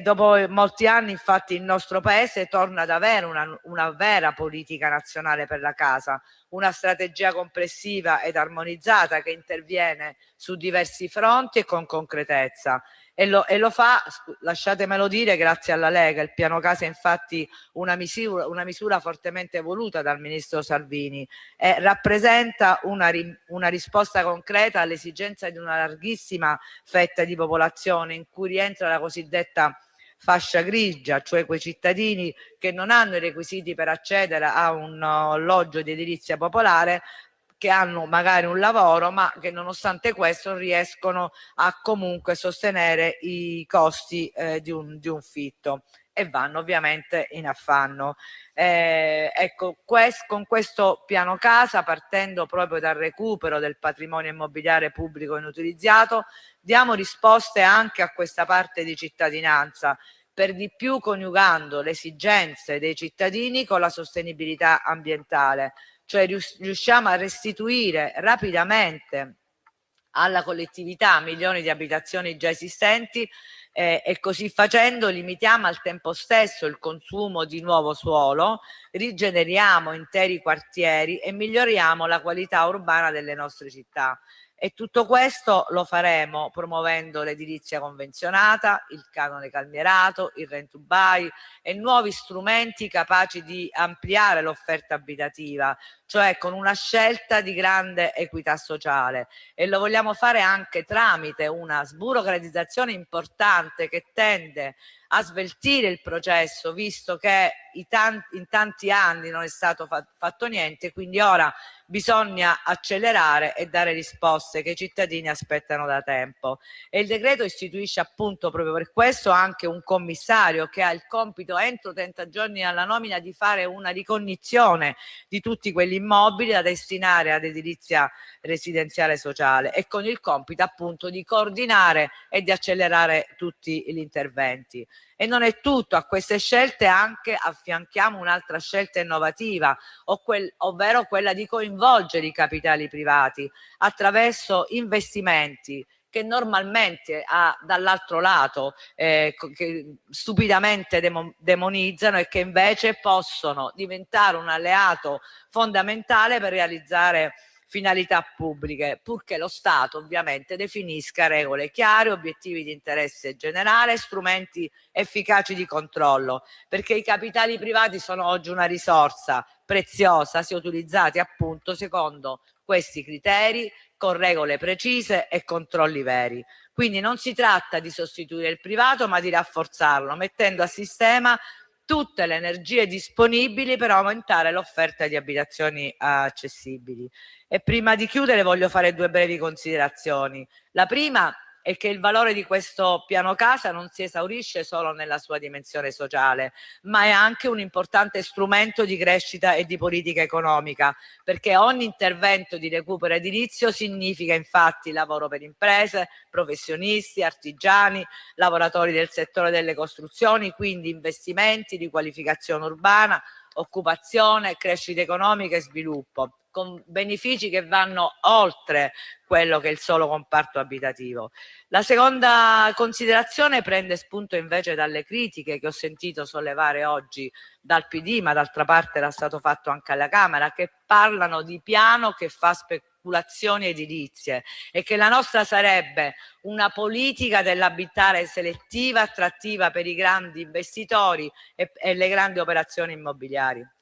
Dopo molti anni, infatti, il nostro Paese torna ad avere una vera politica nazionale per la casa, una strategia complessiva ed armonizzata che interviene su diversi fronti e con concretezza. E lo fa, lasciatemelo dire, grazie alla Lega. Il piano casa è infatti una misura fortemente voluta dal ministro Salvini e rappresenta una risposta concreta all'esigenza di una larghissima fetta di popolazione in cui rientra la cosiddetta fascia grigia, cioè quei cittadini che non hanno i requisiti per accedere a un alloggio di edilizia popolare, che hanno magari un lavoro, ma che nonostante questo non riescono a comunque sostenere i costi di un fitto e vanno ovviamente in affanno. Ecco, con questo piano casa, partendo proprio dal recupero del patrimonio immobiliare pubblico inutilizzato, diamo risposte anche a questa parte di cittadinanza, per di più coniugando le esigenze dei cittadini con la sostenibilità ambientale, cioè riusciamo a restituire rapidamente alla collettività milioni di abitazioni già esistenti e così facendo limitiamo al tempo stesso il consumo di nuovo suolo, rigeneriamo interi quartieri e miglioriamo la qualità urbana delle nostre città. E tutto questo lo faremo promuovendo l'edilizia convenzionata, il canone calmierato, il rent to buy e nuovi strumenti capaci di ampliare l'offerta abitativa, cioè con una scelta di grande equità sociale. E lo vogliamo fare anche tramite una sburocratizzazione importante che tende a sveltire il processo, visto che in tanti anni non è stato fatto niente, quindi ora bisogna accelerare e dare risposte che i cittadini aspettano da tempo. E il decreto istituisce appunto proprio per questo anche un commissario che ha il compito entro 30 giorni alla nomina di fare una ricognizione di tutti quegli immobili da destinare ad edilizia residenziale sociale e con il compito appunto di coordinare e di accelerare tutti gli interventi. E non è tutto, a queste scelte anche affianchiamo un'altra scelta innovativa, ovvero quella di coinvolgere i capitali privati attraverso investimenti che normalmente dall'altro lato che stupidamente demonizzano e che invece possono diventare un alleato fondamentale per realizzare finalità pubbliche, purché lo Stato ovviamente definisca regole chiare, obiettivi di interesse generale, strumenti efficaci di controllo, perché i capitali privati sono oggi una risorsa preziosa se utilizzati appunto secondo questi criteri, con regole precise e controlli veri. Quindi non si tratta di sostituire il privato, ma di rafforzarlo, mettendo a sistema tutte le energie disponibili per aumentare l'offerta di abitazioni accessibili. E prima di chiudere voglio fare 2 brevi considerazioni. La prima è che il valore di questo piano casa non si esaurisce solo nella sua dimensione sociale, ma è anche un importante strumento di crescita e di politica economica, perché ogni intervento di recupero edilizio significa infatti lavoro per imprese, professionisti, artigiani, lavoratori del settore delle costruzioni, quindi investimenti, riqualificazione urbana, occupazione, crescita economica e sviluppo, con benefici che vanno oltre quello che è il solo comparto abitativo. La seconda considerazione prende spunto invece dalle critiche che ho sentito sollevare oggi dal PD, ma d'altra parte era stato fatto anche alla Camera, che parlano di piano che fa speculazioni edilizie e che la nostra sarebbe una politica dell'abitare selettiva, attrattiva per i grandi investitori e le grandi operazioni immobiliari.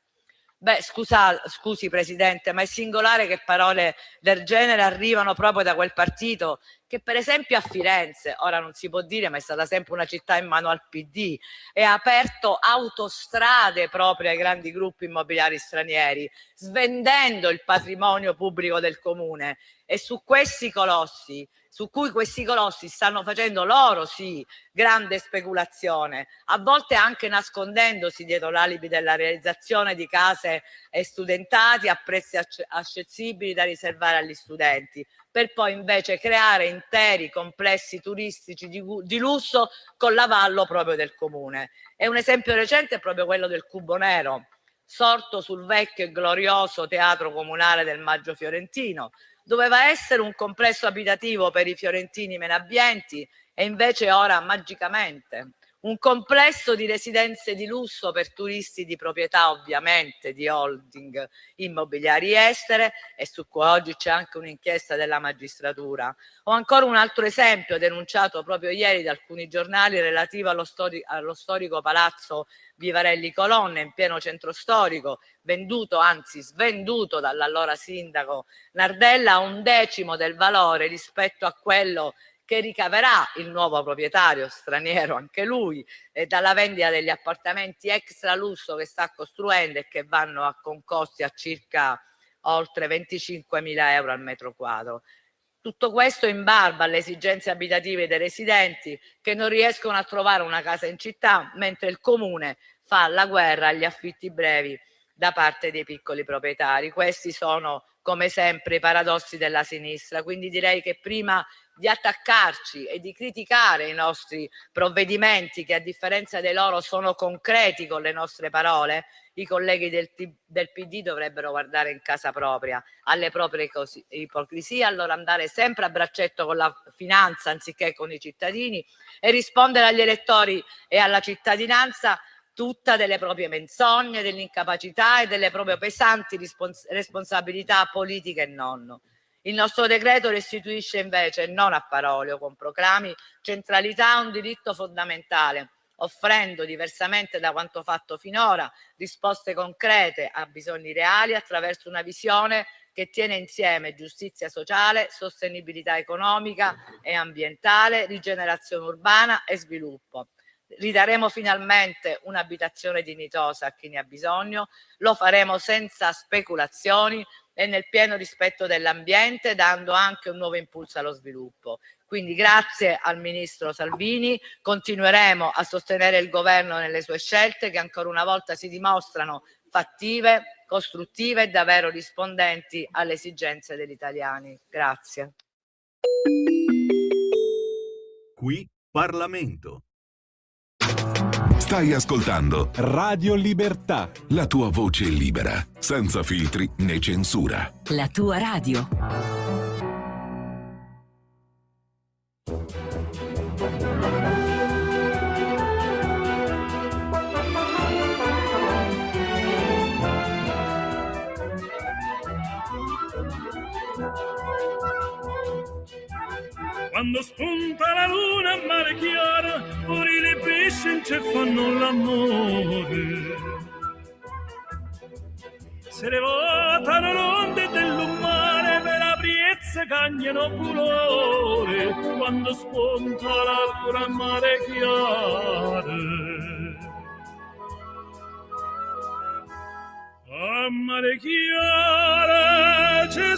Beh, scusi Presidente, ma è singolare che parole del genere arrivano proprio da quel partito che per esempio a Firenze, ora non si può dire ma è stata sempre una città in mano al PD, e ha aperto autostrade proprio ai grandi gruppi immobiliari stranieri, svendendo il patrimonio pubblico del comune, e su cui questi colossi stanno facendo loro sì grande speculazione, a volte anche nascondendosi dietro l'alibi della realizzazione di case e studentati a prezzi accessibili da riservare agli studenti, per poi invece creare interi complessi turistici di lusso con l'avallo proprio del comune. E un esempio recente è proprio quello del Cubo Nero, sorto sul vecchio e glorioso teatro comunale del Maggio Fiorentino. Doveva essere un complesso abitativo per i fiorentini meno abbienti e invece ora magicamente un complesso di residenze di lusso per turisti di proprietà ovviamente di holding immobiliari estere, e su cui oggi c'è anche un'inchiesta della magistratura. Ho ancora un altro esempio denunciato proprio ieri da alcuni giornali relativo allo storico palazzo Vivarelli Colonne in pieno centro storico, venduto, anzi svenduto dall'allora sindaco Nardella a 1/10 del valore rispetto a quello che ricaverà il nuovo proprietario, straniero anche lui, dalla vendita degli appartamenti extra lusso che sta costruendo e che vanno a concosti a circa oltre 25.000 euro al metro quadro. Tutto questo in barba alle esigenze abitative dei residenti che non riescono a trovare una casa in città, mentre il comune fa la guerra agli affitti brevi da parte dei piccoli proprietari. Questi sono, come sempre, i paradossi della sinistra. Quindi direi che prima di attaccarci e di criticare i nostri provvedimenti, che a differenza dei loro sono concreti con le nostre parole, i colleghi del PD dovrebbero guardare in casa propria, alle proprie ipocrisie, allora andare sempre a braccetto con la finanza anziché con i cittadini e rispondere agli elettori e alla cittadinanza tutta delle proprie menzogne, dell'incapacità e delle proprie pesanti responsabilità politiche e non. Il nostro decreto restituisce invece, non a parole o con proclami, centralità a un diritto fondamentale, offrendo, diversamente da quanto fatto finora, risposte concrete a bisogni reali attraverso una visione che tiene insieme giustizia sociale, sostenibilità economica e ambientale, rigenerazione urbana e sviluppo. Ridaremo finalmente un'abitazione dignitosa a chi ne ha bisogno, lo faremo senza speculazioni e nel pieno rispetto dell'ambiente, dando anche un nuovo impulso allo sviluppo. Quindi grazie al ministro Salvini, continueremo a sostenere il governo nelle sue scelte che ancora una volta si dimostrano fattive, costruttive e davvero rispondenti alle esigenze degli italiani. Grazie. Qui Parlamento. Stai ascoltando Radio Libertà. la tua voce libera, senza filtri né censura. La tua radio. Quando spunta la luna a mare chiaro, ora le pesci non ci fanno l'amore. Se ne votano l'onde dell'umare per apriezze cagnano colore. Quando spunta la luna a mare chiaro. A mare chiaro ci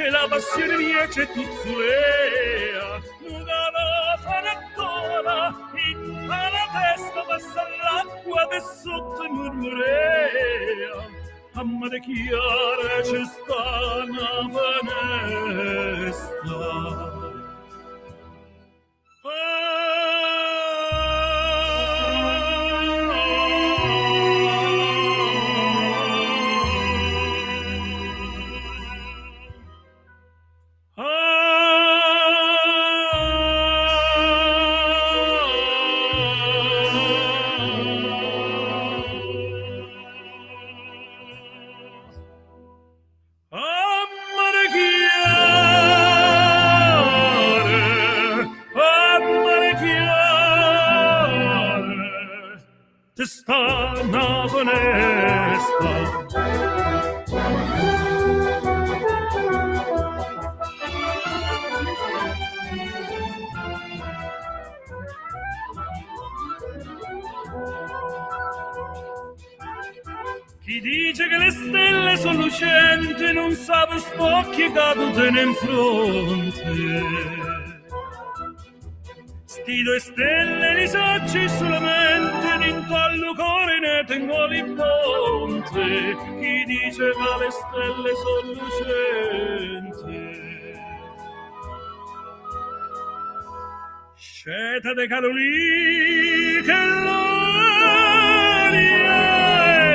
e la passione mia c'è tizzulea, nuda la fanattola, in la testa passa l'acqua de sotto murmurea, a mare chiara c'è sta una finestra. Sta una finestra. Chi dice che le stelle sono lucenti non sa per spocchi cadute in fronte. Sti due stelle li sacci solamente in tal cuore ne tengo il ponte. Chi dice che le stelle sono lucenti sceta de Carolì che l'aria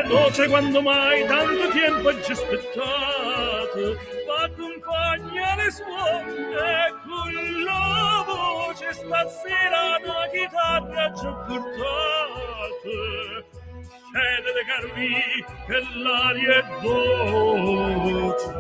è dolce quando mai tanto tempo ci aspettato, accompagna le suone con la voce stasera una chitarra ci ho portato. Scende de Carolì che l'aria è dolce.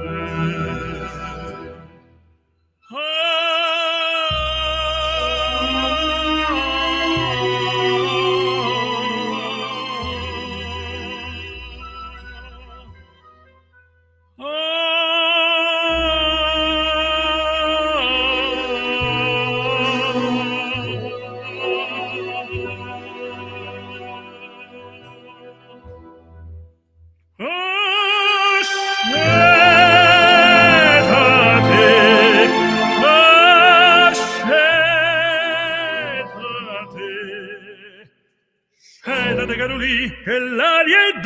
Che l'aria è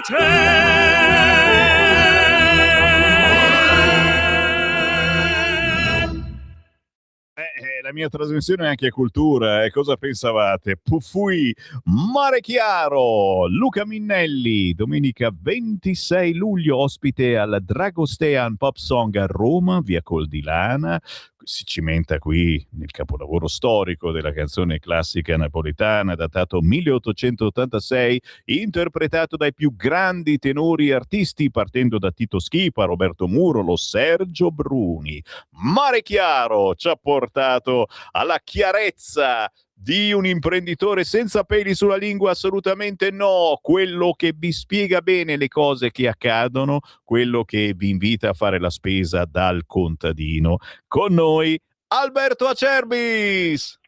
La mia trasmissione è anche cultura, cosa pensavate? Pufui, Mare Chiaro, Luca Minnelli, domenica 26 luglio, ospite al Dragostean Pop Song a Roma, via Coldilana. Si cimenta qui nel capolavoro storico della canzone classica napoletana, datato 1886, interpretato dai più grandi tenori artisti, partendo da Tito Schipa, Roberto Murolo, Sergio Bruni. Mare Chiaro ci ha portato alla chiarezza di un imprenditore senza peli sulla lingua, assolutamente no, quello che vi spiega bene le cose che accadono, quello che vi invita a fare la spesa dal contadino. Con noi Alberto Acerbis.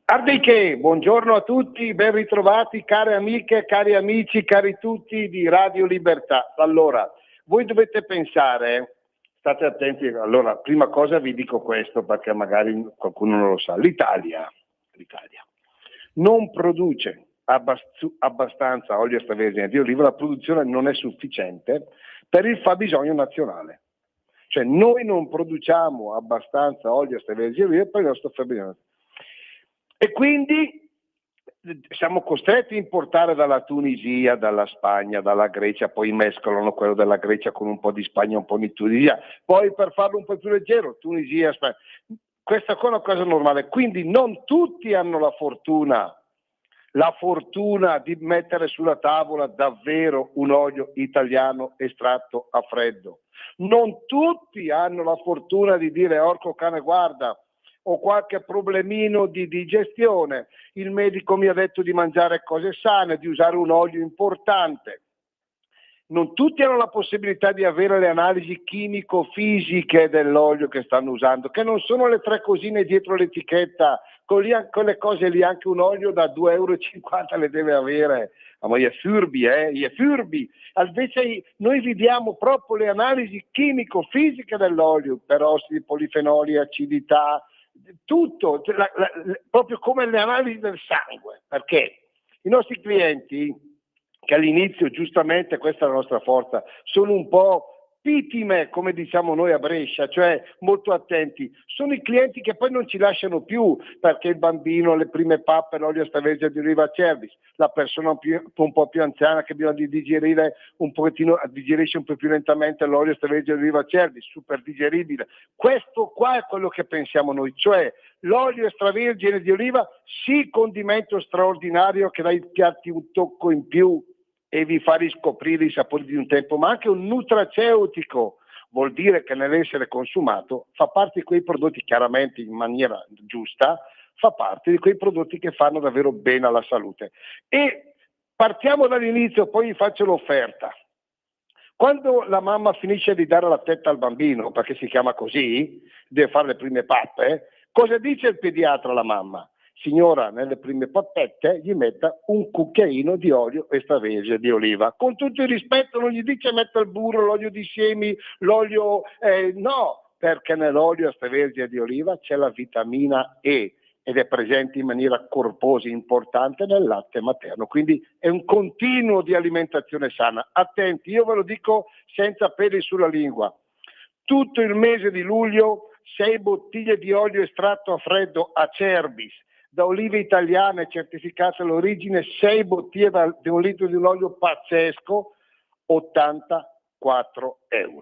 Ardiche, buongiorno a tutti, ben ritrovati care amiche, cari amici, cari tutti di Radio Libertà. Allora, voi dovete pensare, state attenti, allora, prima cosa vi dico questo perché magari qualcuno non lo sa, l'Italia non produce abbastanza olio extravergine di oliva, la produzione non è sufficiente per il fabbisogno nazionale. Cioè noi non produciamo abbastanza olio extravergine di oliva per il nostro fabbisogno. E quindi siamo costretti a importare dalla Tunisia, dalla Spagna, dalla Grecia, poi mescolano quello della Grecia con un po' di Spagna, un po' di Tunisia, poi per farlo un po' più leggero, Tunisia, Spagna. Questa è una cosa normale, quindi non tutti hanno la fortuna di mettere sulla tavola davvero un olio italiano estratto a freddo. Non tutti hanno la fortuna di dire orco cane guarda, ho qualche problemino di digestione, il medico mi ha detto di mangiare cose sane, di usare un olio importante. Non tutti hanno la possibilità di avere le analisi chimico-fisiche dell'olio che stanno usando, che non sono le 3 cosine dietro l'etichetta, con le cose lì anche un olio da 2,50 € le deve avere. Ma gli è furbi. Invece noi vediamo proprio le analisi chimico-fisiche dell'olio, perossidi, polifenoli, acidità, tutto, proprio come le analisi del sangue, perché i nostri clienti, che all'inizio giustamente questa è la nostra forza, sono un po' pittime, come diciamo noi a Brescia, cioè molto attenti, sono i clienti che poi non ci lasciano più, perché il bambino, le prime pappe, l'olio extravergine di oliva Acerbis, la persona un po' più anziana che bisogna di digerire un pochettino, digerisce un po' più lentamente l'olio extravergine di oliva Acerbis, super digeribile. Questo qua è quello che pensiamo noi, cioè l'olio extravergine di oliva, sì, condimento straordinario che dà ai piatti un tocco in più e vi fa riscoprire i sapori di un tempo, ma anche un nutraceutico, vuol dire che nell'essere consumato fa parte di quei prodotti, chiaramente in maniera giusta, fa parte di quei prodotti che fanno davvero bene alla salute. E partiamo dall'inizio, poi vi faccio l'offerta. Quando la mamma finisce di dare la tetta al bambino, perché si chiama così, deve fare le prime pappe, cosa dice il pediatra alla mamma? Signora, nelle prime pappette gli metta un cucchiaino di olio extravergine di oliva. Con tutto il rispetto non gli dice metta il burro, l'olio di semi, l'olio... no, perché nell'olio extravergine di oliva c'è la vitamina E ed è presente in maniera corposa e importante nel latte materno. Quindi è un continuo di alimentazione sana. Attenti, io ve lo dico senza peli sulla lingua. Tutto il mese di luglio 6 bottiglie di olio estratto a freddo Acerbis, da olive italiane certificate all'origine, 6 bottiglie di un litro di un olio pazzesco, 84 €.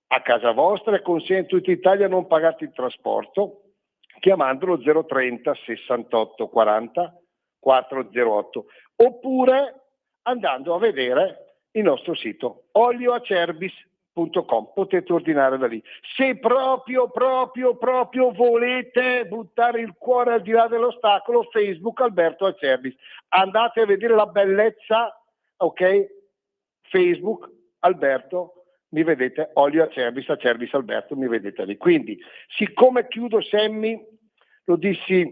A casa vostra e consegna in tutta Italia, non pagate il trasporto, chiamandolo 030 68 40 408, oppure andando a vedere il nostro sito olioacerbis.com, potete ordinare da lì. Se proprio volete buttare il cuore al di là dell'ostacolo, Facebook Alberto Acerbis, andate a vedere la bellezza, ok? Facebook Alberto, mi vedete, olio Acerbis, Acerbis Alberto, mi vedete lì. Quindi, siccome chiudo Semmi, lo dissi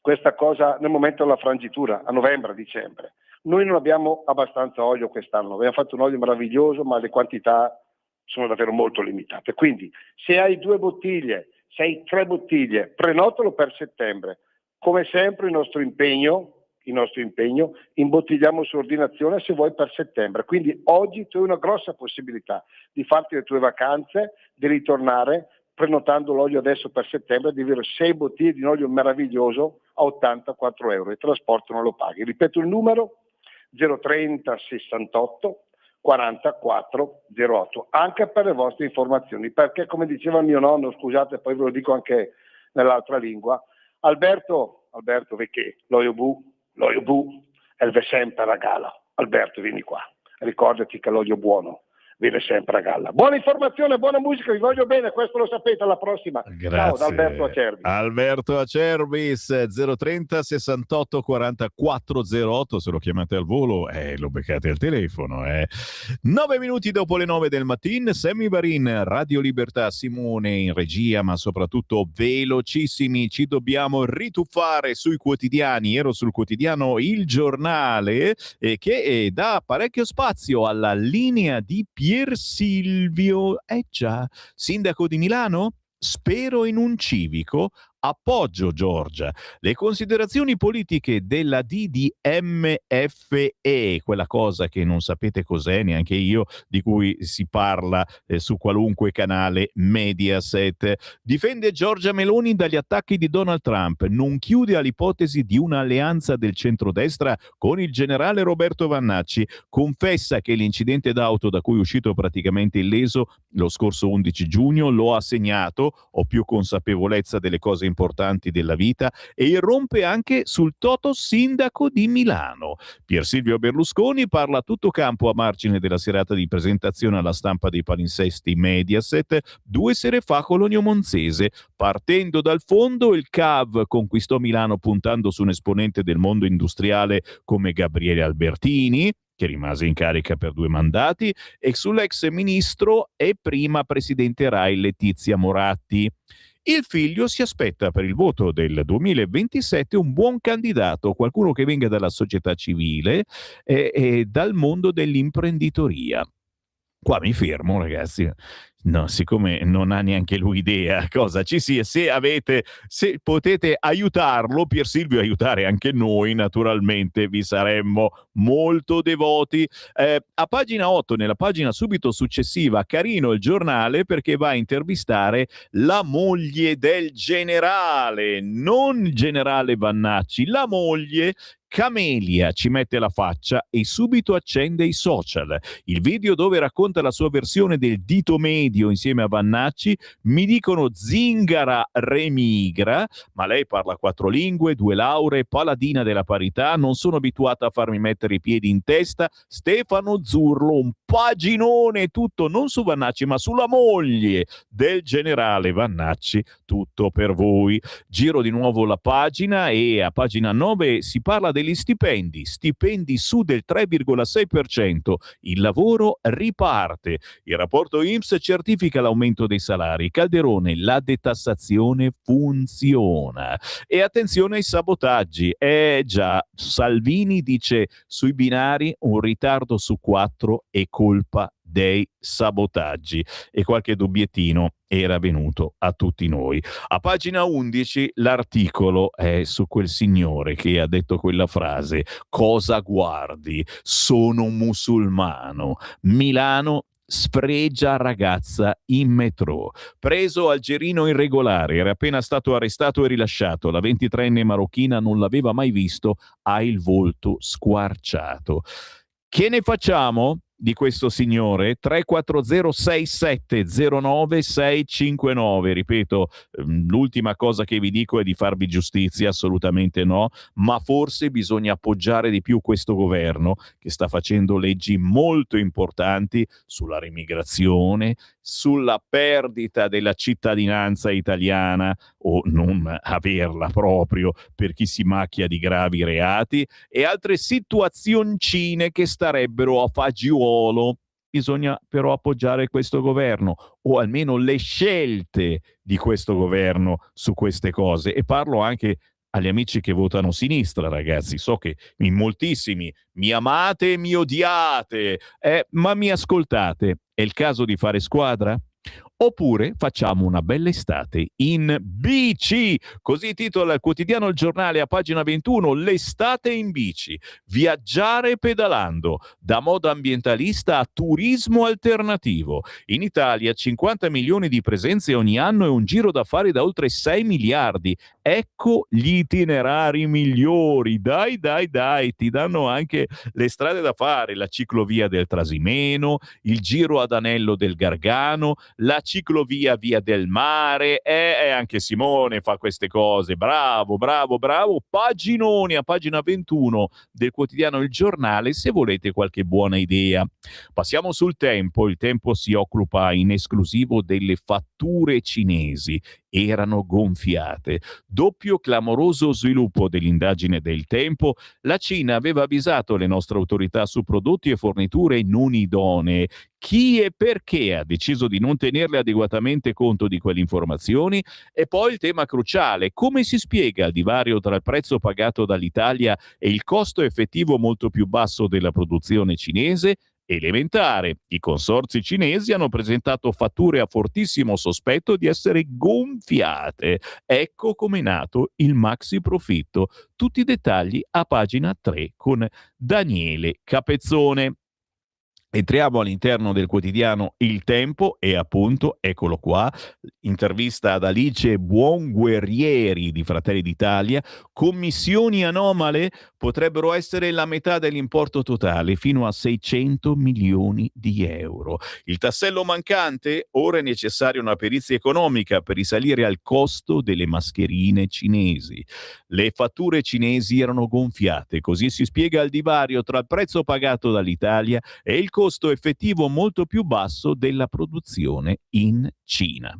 questa cosa nel momento della frangitura, a novembre, a dicembre. Noi non abbiamo abbastanza olio quest'anno, abbiamo fatto un olio meraviglioso, ma le quantità sono davvero molto limitate. Quindi se hai 2 bottiglie, se hai 3 bottiglie, prenotalo per settembre. Come sempre il nostro impegno il nostro impegno, imbottigliamo su ordinazione se vuoi per settembre. Quindi oggi tu hai una grossa possibilità di farti le tue vacanze, di ritornare prenotando l'olio adesso per settembre, di avere 6 bottiglie di un olio meraviglioso a 84 euro. Il trasporto non lo paghi. Ripeto il numero: 030 68 44 08, anche per le vostre informazioni, perché come diceva mio nonno, scusate, poi ve lo dico anche nell'altra lingua, Alberto Vecchè, l'olio bu è sempre a galla. Alberto, vieni qua, ricordati che l'olio buono viene sempre a galla. Buona informazione, buona musica, vi voglio bene, questo lo sapete. Alla prossima. Grazie. Ciao da Alberto Acerbi. Alberto Acerbis, 030 68 44 08, se lo chiamate al volo lo beccate al telefono. 9 minuti dopo le 9 del mattino, Sammy Varin, Radio Libertà, Simone in regia, ma soprattutto velocissimi, ci dobbiamo rituffare sui quotidiani. Ero sul quotidiano Il Giornale che dà parecchio spazio alla linea di Pier Silvio, già, sindaco di Milano? Spero in un civico, appoggio Giorgia. Le considerazioni politiche della DDMFE, quella cosa che non sapete cos'è neanche io, di cui si parla su qualunque canale Mediaset. Difende Giorgia Meloni dagli attacchi di Donald Trump, non chiude all'ipotesi di un'alleanza del centrodestra con il generale Roberto Vannacci, confessa che l'incidente d'auto da cui è uscito praticamente illeso lo scorso 11 giugno lo ha segnato, ho più consapevolezza delle cose importanti della vita, e irrompe anche sul toto sindaco di Milano. Pier Silvio Berlusconi parla a tutto campo a margine della serata di presentazione alla stampa dei palinsesti Mediaset 2 sere fa Cologno Monzese. Partendo dal fondo, il CAV conquistò Milano puntando su un esponente del mondo industriale come Gabriele Albertini, che rimase in carica per 2 mandati, e sull'ex ministro e prima presidente Rai Letizia Moratti. Il figlio si aspetta per il voto del 2027 un buon candidato, qualcuno che venga dalla società civile e dal mondo dell'imprenditoria. Qua mi fermo, ragazzi. No, siccome non ha neanche lui idea cosa ci sia, se potete aiutarlo, Pier Silvio, aiutare anche noi, naturalmente, vi saremmo molto devoti. A pagina 8, nella pagina subito successiva, carino il giornale perché va a intervistare la moglie del generale, non il generale Vannacci, la moglie. Camelia ci mette la faccia e subito accende i social. Il video dove racconta la sua versione del dito medio insieme a Vannacci, mi dicono zingara remigra, ma lei parla 4 lingue, 2 lauree, paladina della parità, non sono abituata a farmi mettere i piedi in testa. Stefano Zurlo, un paginone tutto, non su Vannacci ma sulla moglie del generale Vannacci, tutto per voi. Giro di nuovo la pagina e a pagina 9 si parla degli stipendi su del 3,6%, il lavoro riparte, il rapporto INPS certifica l'aumento dei salari, Calderone, la detassazione funziona. E attenzione ai sabotaggi, già, Salvini dice sui binari un ritardo su 4 è colpa dei sabotaggi, e qualche dubbiettino era venuto a tutti noi. A pagina 11 l'articolo è su quel signore che ha detto quella frase: cosa guardi? Sono musulmano. Milano sfregia ragazza in metro. Preso algerino irregolare, era appena stato arrestato e rilasciato. La 23enne marocchina non l'aveva mai visto, ha il volto squarciato. Che ne facciamo di questo signore? 3406709 ripeto, l'ultima cosa che vi dico è di farvi giustizia, assolutamente no, ma forse bisogna appoggiare di più questo governo che sta facendo leggi molto importanti sulla remigrazione, sulla perdita della cittadinanza italiana o non averla proprio per chi si macchia di gravi reati, e altre situazioncine che starebbero a fagiolo. Bisogna però appoggiare questo governo, o almeno le scelte di questo governo su queste cose, e parlo anche agli amici che votano sinistra, ragazzi. So che in moltissimi mi amate e mi odiate, ma mi ascoltate. È il caso di fare squadra? Oppure facciamo una bella estate in bici. Così titola il quotidiano Il Giornale a pagina 21, l'estate in bici. Viaggiare pedalando, da moda ambientalista a turismo alternativo. In Italia 50 milioni di presenze ogni anno e un giro d'affari da oltre 6 miliardi. Ecco gli itinerari migliori. Dai, ti danno anche le strade da fare, la ciclovia del Trasimeno, il giro ad Anello del Gargano, la ciclovia Via del Mare, anche Simone fa queste cose, bravo, paginoni a pagina 21 del quotidiano Il Giornale se volete qualche buona idea. Passiamo sul Tempo, il Tempo si occupa in esclusivo delle fatture cinesi, erano gonfiate. Doppio clamoroso sviluppo dell'indagine del Tempo, la Cina aveva avvisato le nostre autorità su prodotti e forniture non idonee. Chi e perché ha deciso di non tenerle adeguatamente conto di quelle informazioni? E poi il tema cruciale, come si spiega il divario tra il prezzo pagato dall'Italia e il costo effettivo molto più basso della produzione cinese? Elementare, i consorzi cinesi hanno presentato fatture a fortissimo sospetto di essere gonfiate. Ecco come è nato il maxi profitto. Tutti i dettagli a pagina 3 con Daniele Capezzone. Entriamo all'interno del quotidiano Il Tempo e appunto, eccolo qua, intervista ad Alice Buonguerrieri di Fratelli d'Italia. Commissioni anomale potrebbero essere la metà dell'importo totale, fino a 600 milioni di euro. Il tassello mancante? Ora è necessaria una perizia economica per risalire al costo delle mascherine cinesi. Le fatture cinesi erano gonfiate, così si spiega il divario tra il prezzo pagato dall'Italia e il costo effettivo molto più basso della produzione in Cina.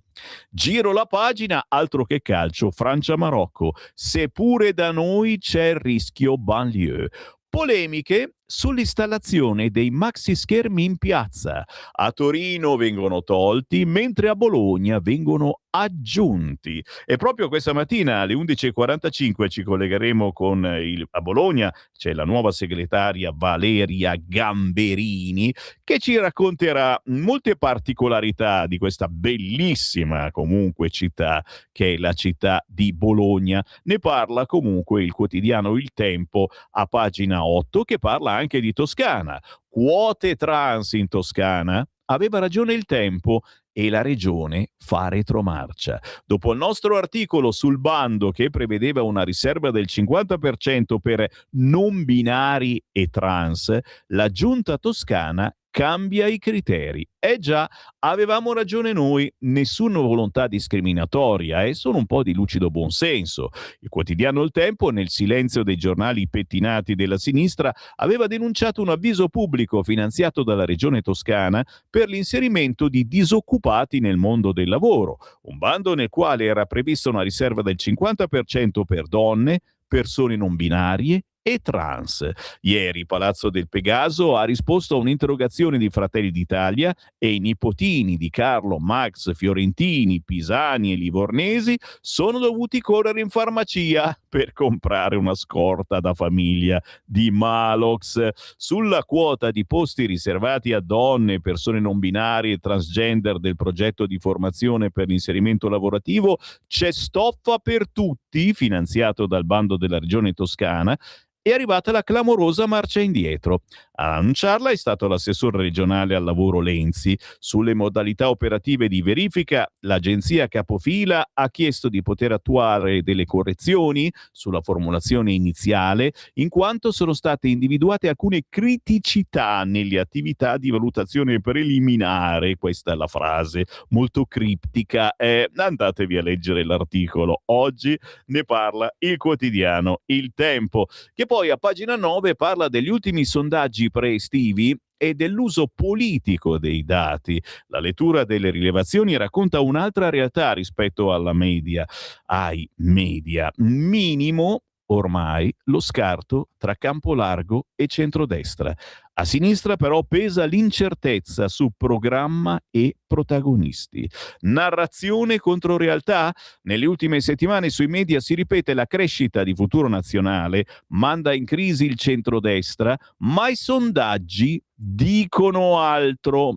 Giro la pagina, altro che calcio, Francia-Marocco, seppure da noi c'è il rischio banlieue. Polemiche sull'installazione dei maxi schermi in piazza. A Torino vengono tolti, mentre a Bologna vengono aggiunti. E proprio questa mattina alle 11:45 ci collegheremo con a Bologna, c'è la nuova segretaria Valeria Gamberini che ci racconterà molte particolarità di questa bellissima comunque città che è la città di Bologna. Ne parla comunque il quotidiano Il Tempo a pagina 8, che parla anche di Toscana. Quote trans in Toscana? Aveva ragione Il Tempo e la regione fa retromarcia. Dopo il nostro articolo sul bando che prevedeva una riserva del 50% per non binari e trans, la giunta toscana cambia i criteri. Già, avevamo ragione noi, nessuna volontà discriminatoria e solo un po' di lucido buonsenso. Il quotidiano Il Tempo, nel silenzio dei giornali pettinati della sinistra, aveva denunciato un avviso pubblico finanziato dalla regione toscana per l'inserimento di disoccupati nel mondo del lavoro, un bando nel quale era prevista una riserva del 50% per donne, persone non binarie e trans. Ieri Palazzo del Pegaso ha risposto a un'interrogazione di Fratelli d'Italia e i nipotini di Carlo, Max, Fiorentini, Pisani e Livornesi sono dovuti correre in farmacia per comprare una scorta da famiglia di Malox. Sulla quota di posti riservati a donne, persone non binarie e transgender del progetto di formazione per l'inserimento lavorativo c'è stoffa per tutti, finanziato dal bando della regione toscana. È arrivata la clamorosa marcia indietro. A annunciarla è stato l'assessore regionale al lavoro Lenzi. Sulle modalità operative di verifica, l'agenzia capofila ha chiesto di poter attuare delle correzioni sulla formulazione iniziale, in quanto sono state individuate alcune criticità nelle attività di valutazione preliminare. Questa è la frase molto criptica. Andatevi a leggere l'articolo. Oggi ne parla il quotidiano Il Tempo, che poi a pagina 9 parla degli ultimi sondaggi pre-estivi e dell'uso politico dei dati. La lettura delle rilevazioni racconta un'altra realtà rispetto alla media. Ai media. Minimo ormai lo scarto tra campo largo e centrodestra. A sinistra però pesa l'incertezza su programma e protagonisti. Narrazione contro realtà? Nelle ultime settimane sui media si ripete la crescita di Futuro Nazionale, manda in crisi il centrodestra, ma i sondaggi dicono altro.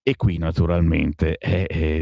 E qui naturalmente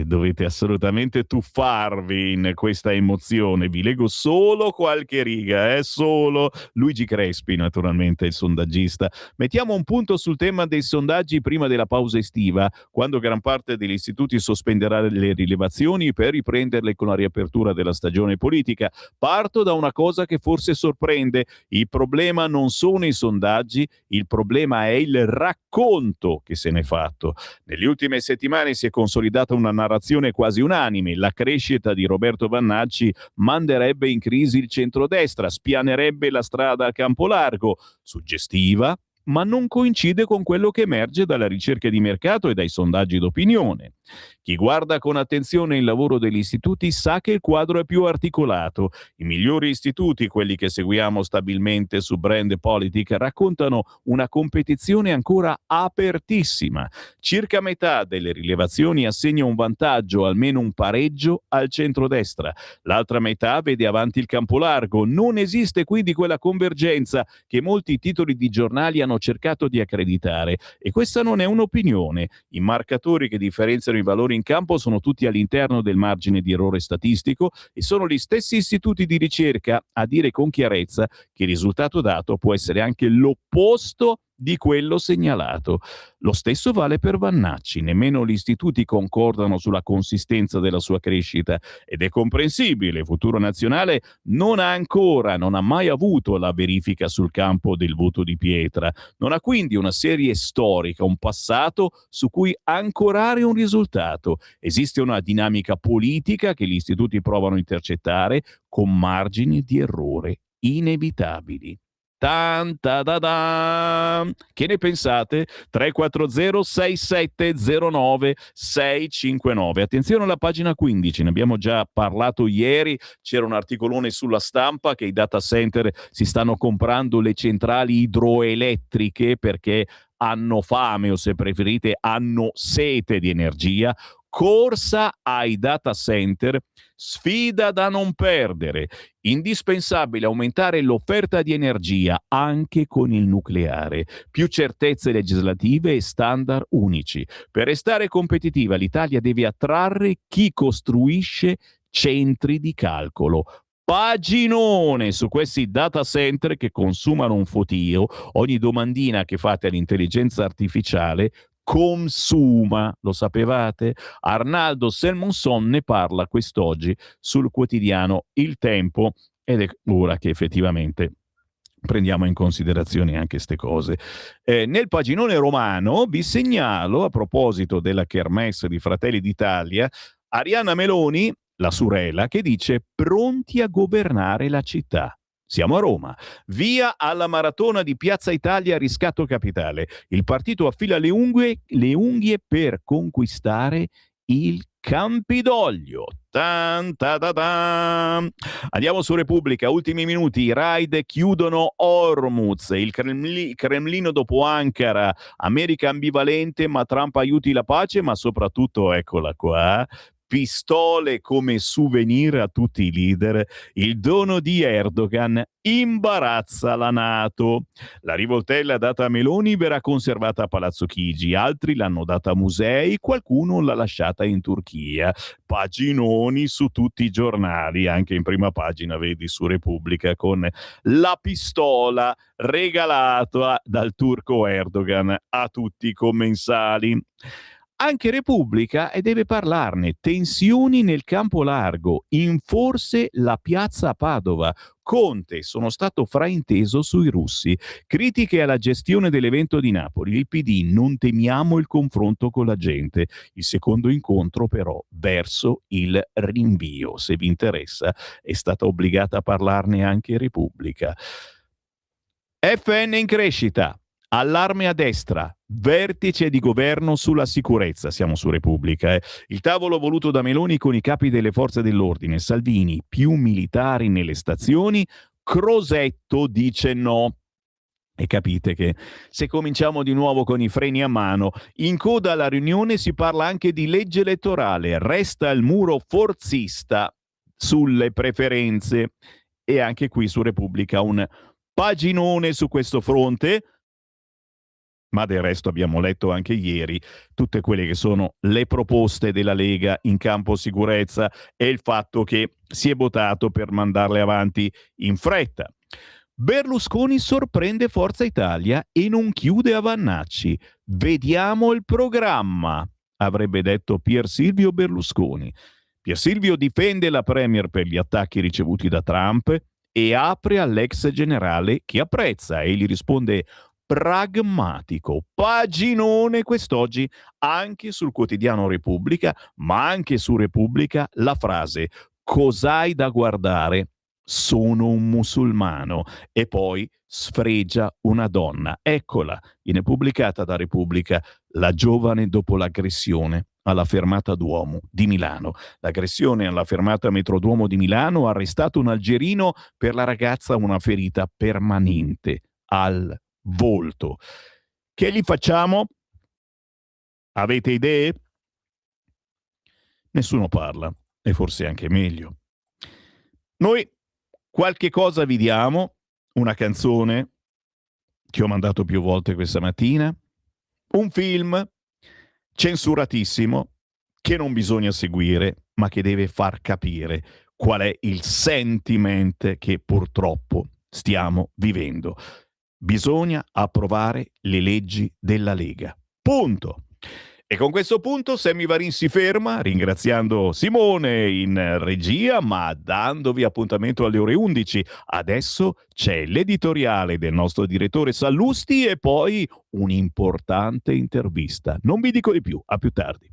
dovete assolutamente tuffarvi in questa emozione. Vi leggo solo qualche riga, solo Luigi Crespi, naturalmente il sondaggista. Mettiamo un punto sul tema dei sondaggi prima della pausa estiva, quando gran parte degli istituti sospenderà le rilevazioni per riprenderle con la riapertura della stagione politica. Parto da una cosa che forse sorprende: il problema non sono i sondaggi, il problema è il racconto che se n'è fatto. Negli ultime settimane si è consolidata una narrazione quasi unanime: la crescita di Roberto Vannacci manderebbe in crisi il centrodestra, spianerebbe la strada a campo largo, suggestiva, ma non coincide con quello che emerge dalla ricerca di mercato e dai sondaggi d'opinione. Chi guarda con attenzione il lavoro degli istituti sa che il quadro è più articolato. I migliori istituti, quelli che seguiamo stabilmente su Brand Politic, raccontano una competizione ancora apertissima. Circa metà delle rilevazioni assegna un vantaggio, almeno un pareggio, al centrodestra. L'altra metà vede avanti il campo largo. Non esiste quindi quella convergenza che molti titoli di giornali hanno cercato di accreditare. E questa non è un'opinione. I marcatori che differenziano i valori in campo sono tutti all'interno del margine di errore statistico e sono gli stessi istituti di ricerca a dire con chiarezza che il risultato dato può essere anche l'opposto di quello segnalato. Lo stesso vale per Vannacci. Nemmeno gli istituti concordano sulla consistenza della sua crescita ed è comprensibile. Futuro Nazionale non ha mai avuto la verifica sul campo del voto di pietra. Non ha quindi una serie storica, un passato su cui ancorare un risultato. Esiste una dinamica politica che gli istituti provano a intercettare con margini di errore inevitabili. Tan, ta, da, da. Che ne pensate? 340 6709 659. Attenzione alla pagina 15, ne abbiamo già parlato ieri. C'era un articolone sulla Stampa che i data center si stanno comprando le centrali idroelettriche perché hanno fame, o se preferite hanno sete di energia. Corsa ai data center, sfida da non perdere. Indispensabile aumentare l'offerta di energia anche con il nucleare. Più certezze legislative e standard unici. Per restare competitiva, l'Italia deve attrarre chi costruisce centri di calcolo. Paginone su questi data center che consumano un fotio. Ogni domandina che fate all'intelligenza artificiale consuma, lo sapevate? Arnaldo Selmonson ne parla quest'oggi sul quotidiano Il Tempo ed è ora che effettivamente prendiamo in considerazione anche queste cose. Nel paginone romano vi segnalo, a proposito della kermesse di Fratelli d'Italia, Arianna Meloni, la sorella, che dice pronti a governare la città. Siamo a Roma. Via alla maratona di Piazza Italia Riscatto Capitale. Il partito affila le unghie per conquistare il Campidoglio. Tan, ta, ta, ta. Andiamo su Repubblica, ultimi minuti. I raid chiudono Hormuz, il Cremlino dopo Ankara, America ambivalente ma Trump aiuti la pace, ma soprattutto, eccola qua, pistole come souvenir a tutti i leader. Il dono di Erdogan imbarazza la NATO. La rivoltella data a Meloni verrà conservata a Palazzo Chigi, altri l'hanno data a musei, qualcuno l'ha lasciata in Turchia. Paginoni su tutti i giornali, anche in prima pagina vedi su Repubblica, con la pistola regalata dal turco Erdogan a tutti i commensali. Anche Repubblica, e deve parlarne, tensioni nel campo largo, in forse la piazza a Padova. Conte, sono stato frainteso sui russi. Critiche alla gestione dell'evento di Napoli. Il PD, non temiamo il confronto con la gente. Il secondo incontro però verso il rinvio. Se vi interessa, è stata obbligata a parlarne anche Repubblica. FN in crescita. Allarme a destra, vertice di governo sulla sicurezza, siamo su Repubblica. Il tavolo voluto da Meloni con i capi delle forze dell'ordine, Salvini, più militari nelle stazioni, Crosetto dice no. E capite che se cominciamo di nuovo con i freni a mano, in coda alla riunione si parla anche di legge elettorale, resta il muro forzista sulle preferenze. E anche qui su Repubblica un paginone su questo fronte. Ma del resto abbiamo letto anche ieri tutte quelle che sono le proposte della Lega in campo sicurezza e il fatto che si è votato per mandarle avanti in fretta. Berlusconi sorprende Forza Italia e non chiude a Vannacci. Vediamo il programma, avrebbe detto Pier Silvio Berlusconi. Pier Silvio difende la Premier per gli attacchi ricevuti da Trump e apre all'ex generale che apprezza e gli risponde pragmatico. Paginone quest'oggi anche sul quotidiano Repubblica, ma anche su Repubblica la frase "cos'hai da guardare? Sono un musulmano", e poi sfregia una donna. Eccola, viene pubblicata da Repubblica, la giovane dopo l'aggressione alla fermata Duomo di Milano. L'aggressione alla fermata metro Duomo di Milano ha arrestato un algerino, per la ragazza una ferita permanente al volto. Che gli facciamo? Avete idee? Nessuno parla, e forse anche meglio. Noi qualche cosa vi diamo, una canzone che ho mandato più volte questa mattina, un film censuratissimo che non bisogna seguire, ma che deve far capire qual è il sentiment che purtroppo stiamo vivendo. Bisogna approvare le leggi della Lega. Punto. E con questo punto Sammy Varin si ferma, ringraziando Simone in regia, ma dandovi appuntamento alle ore 11. Adesso c'è l'editoriale del nostro direttore Sallusti e poi un'importante intervista. Non vi dico di più, a più tardi.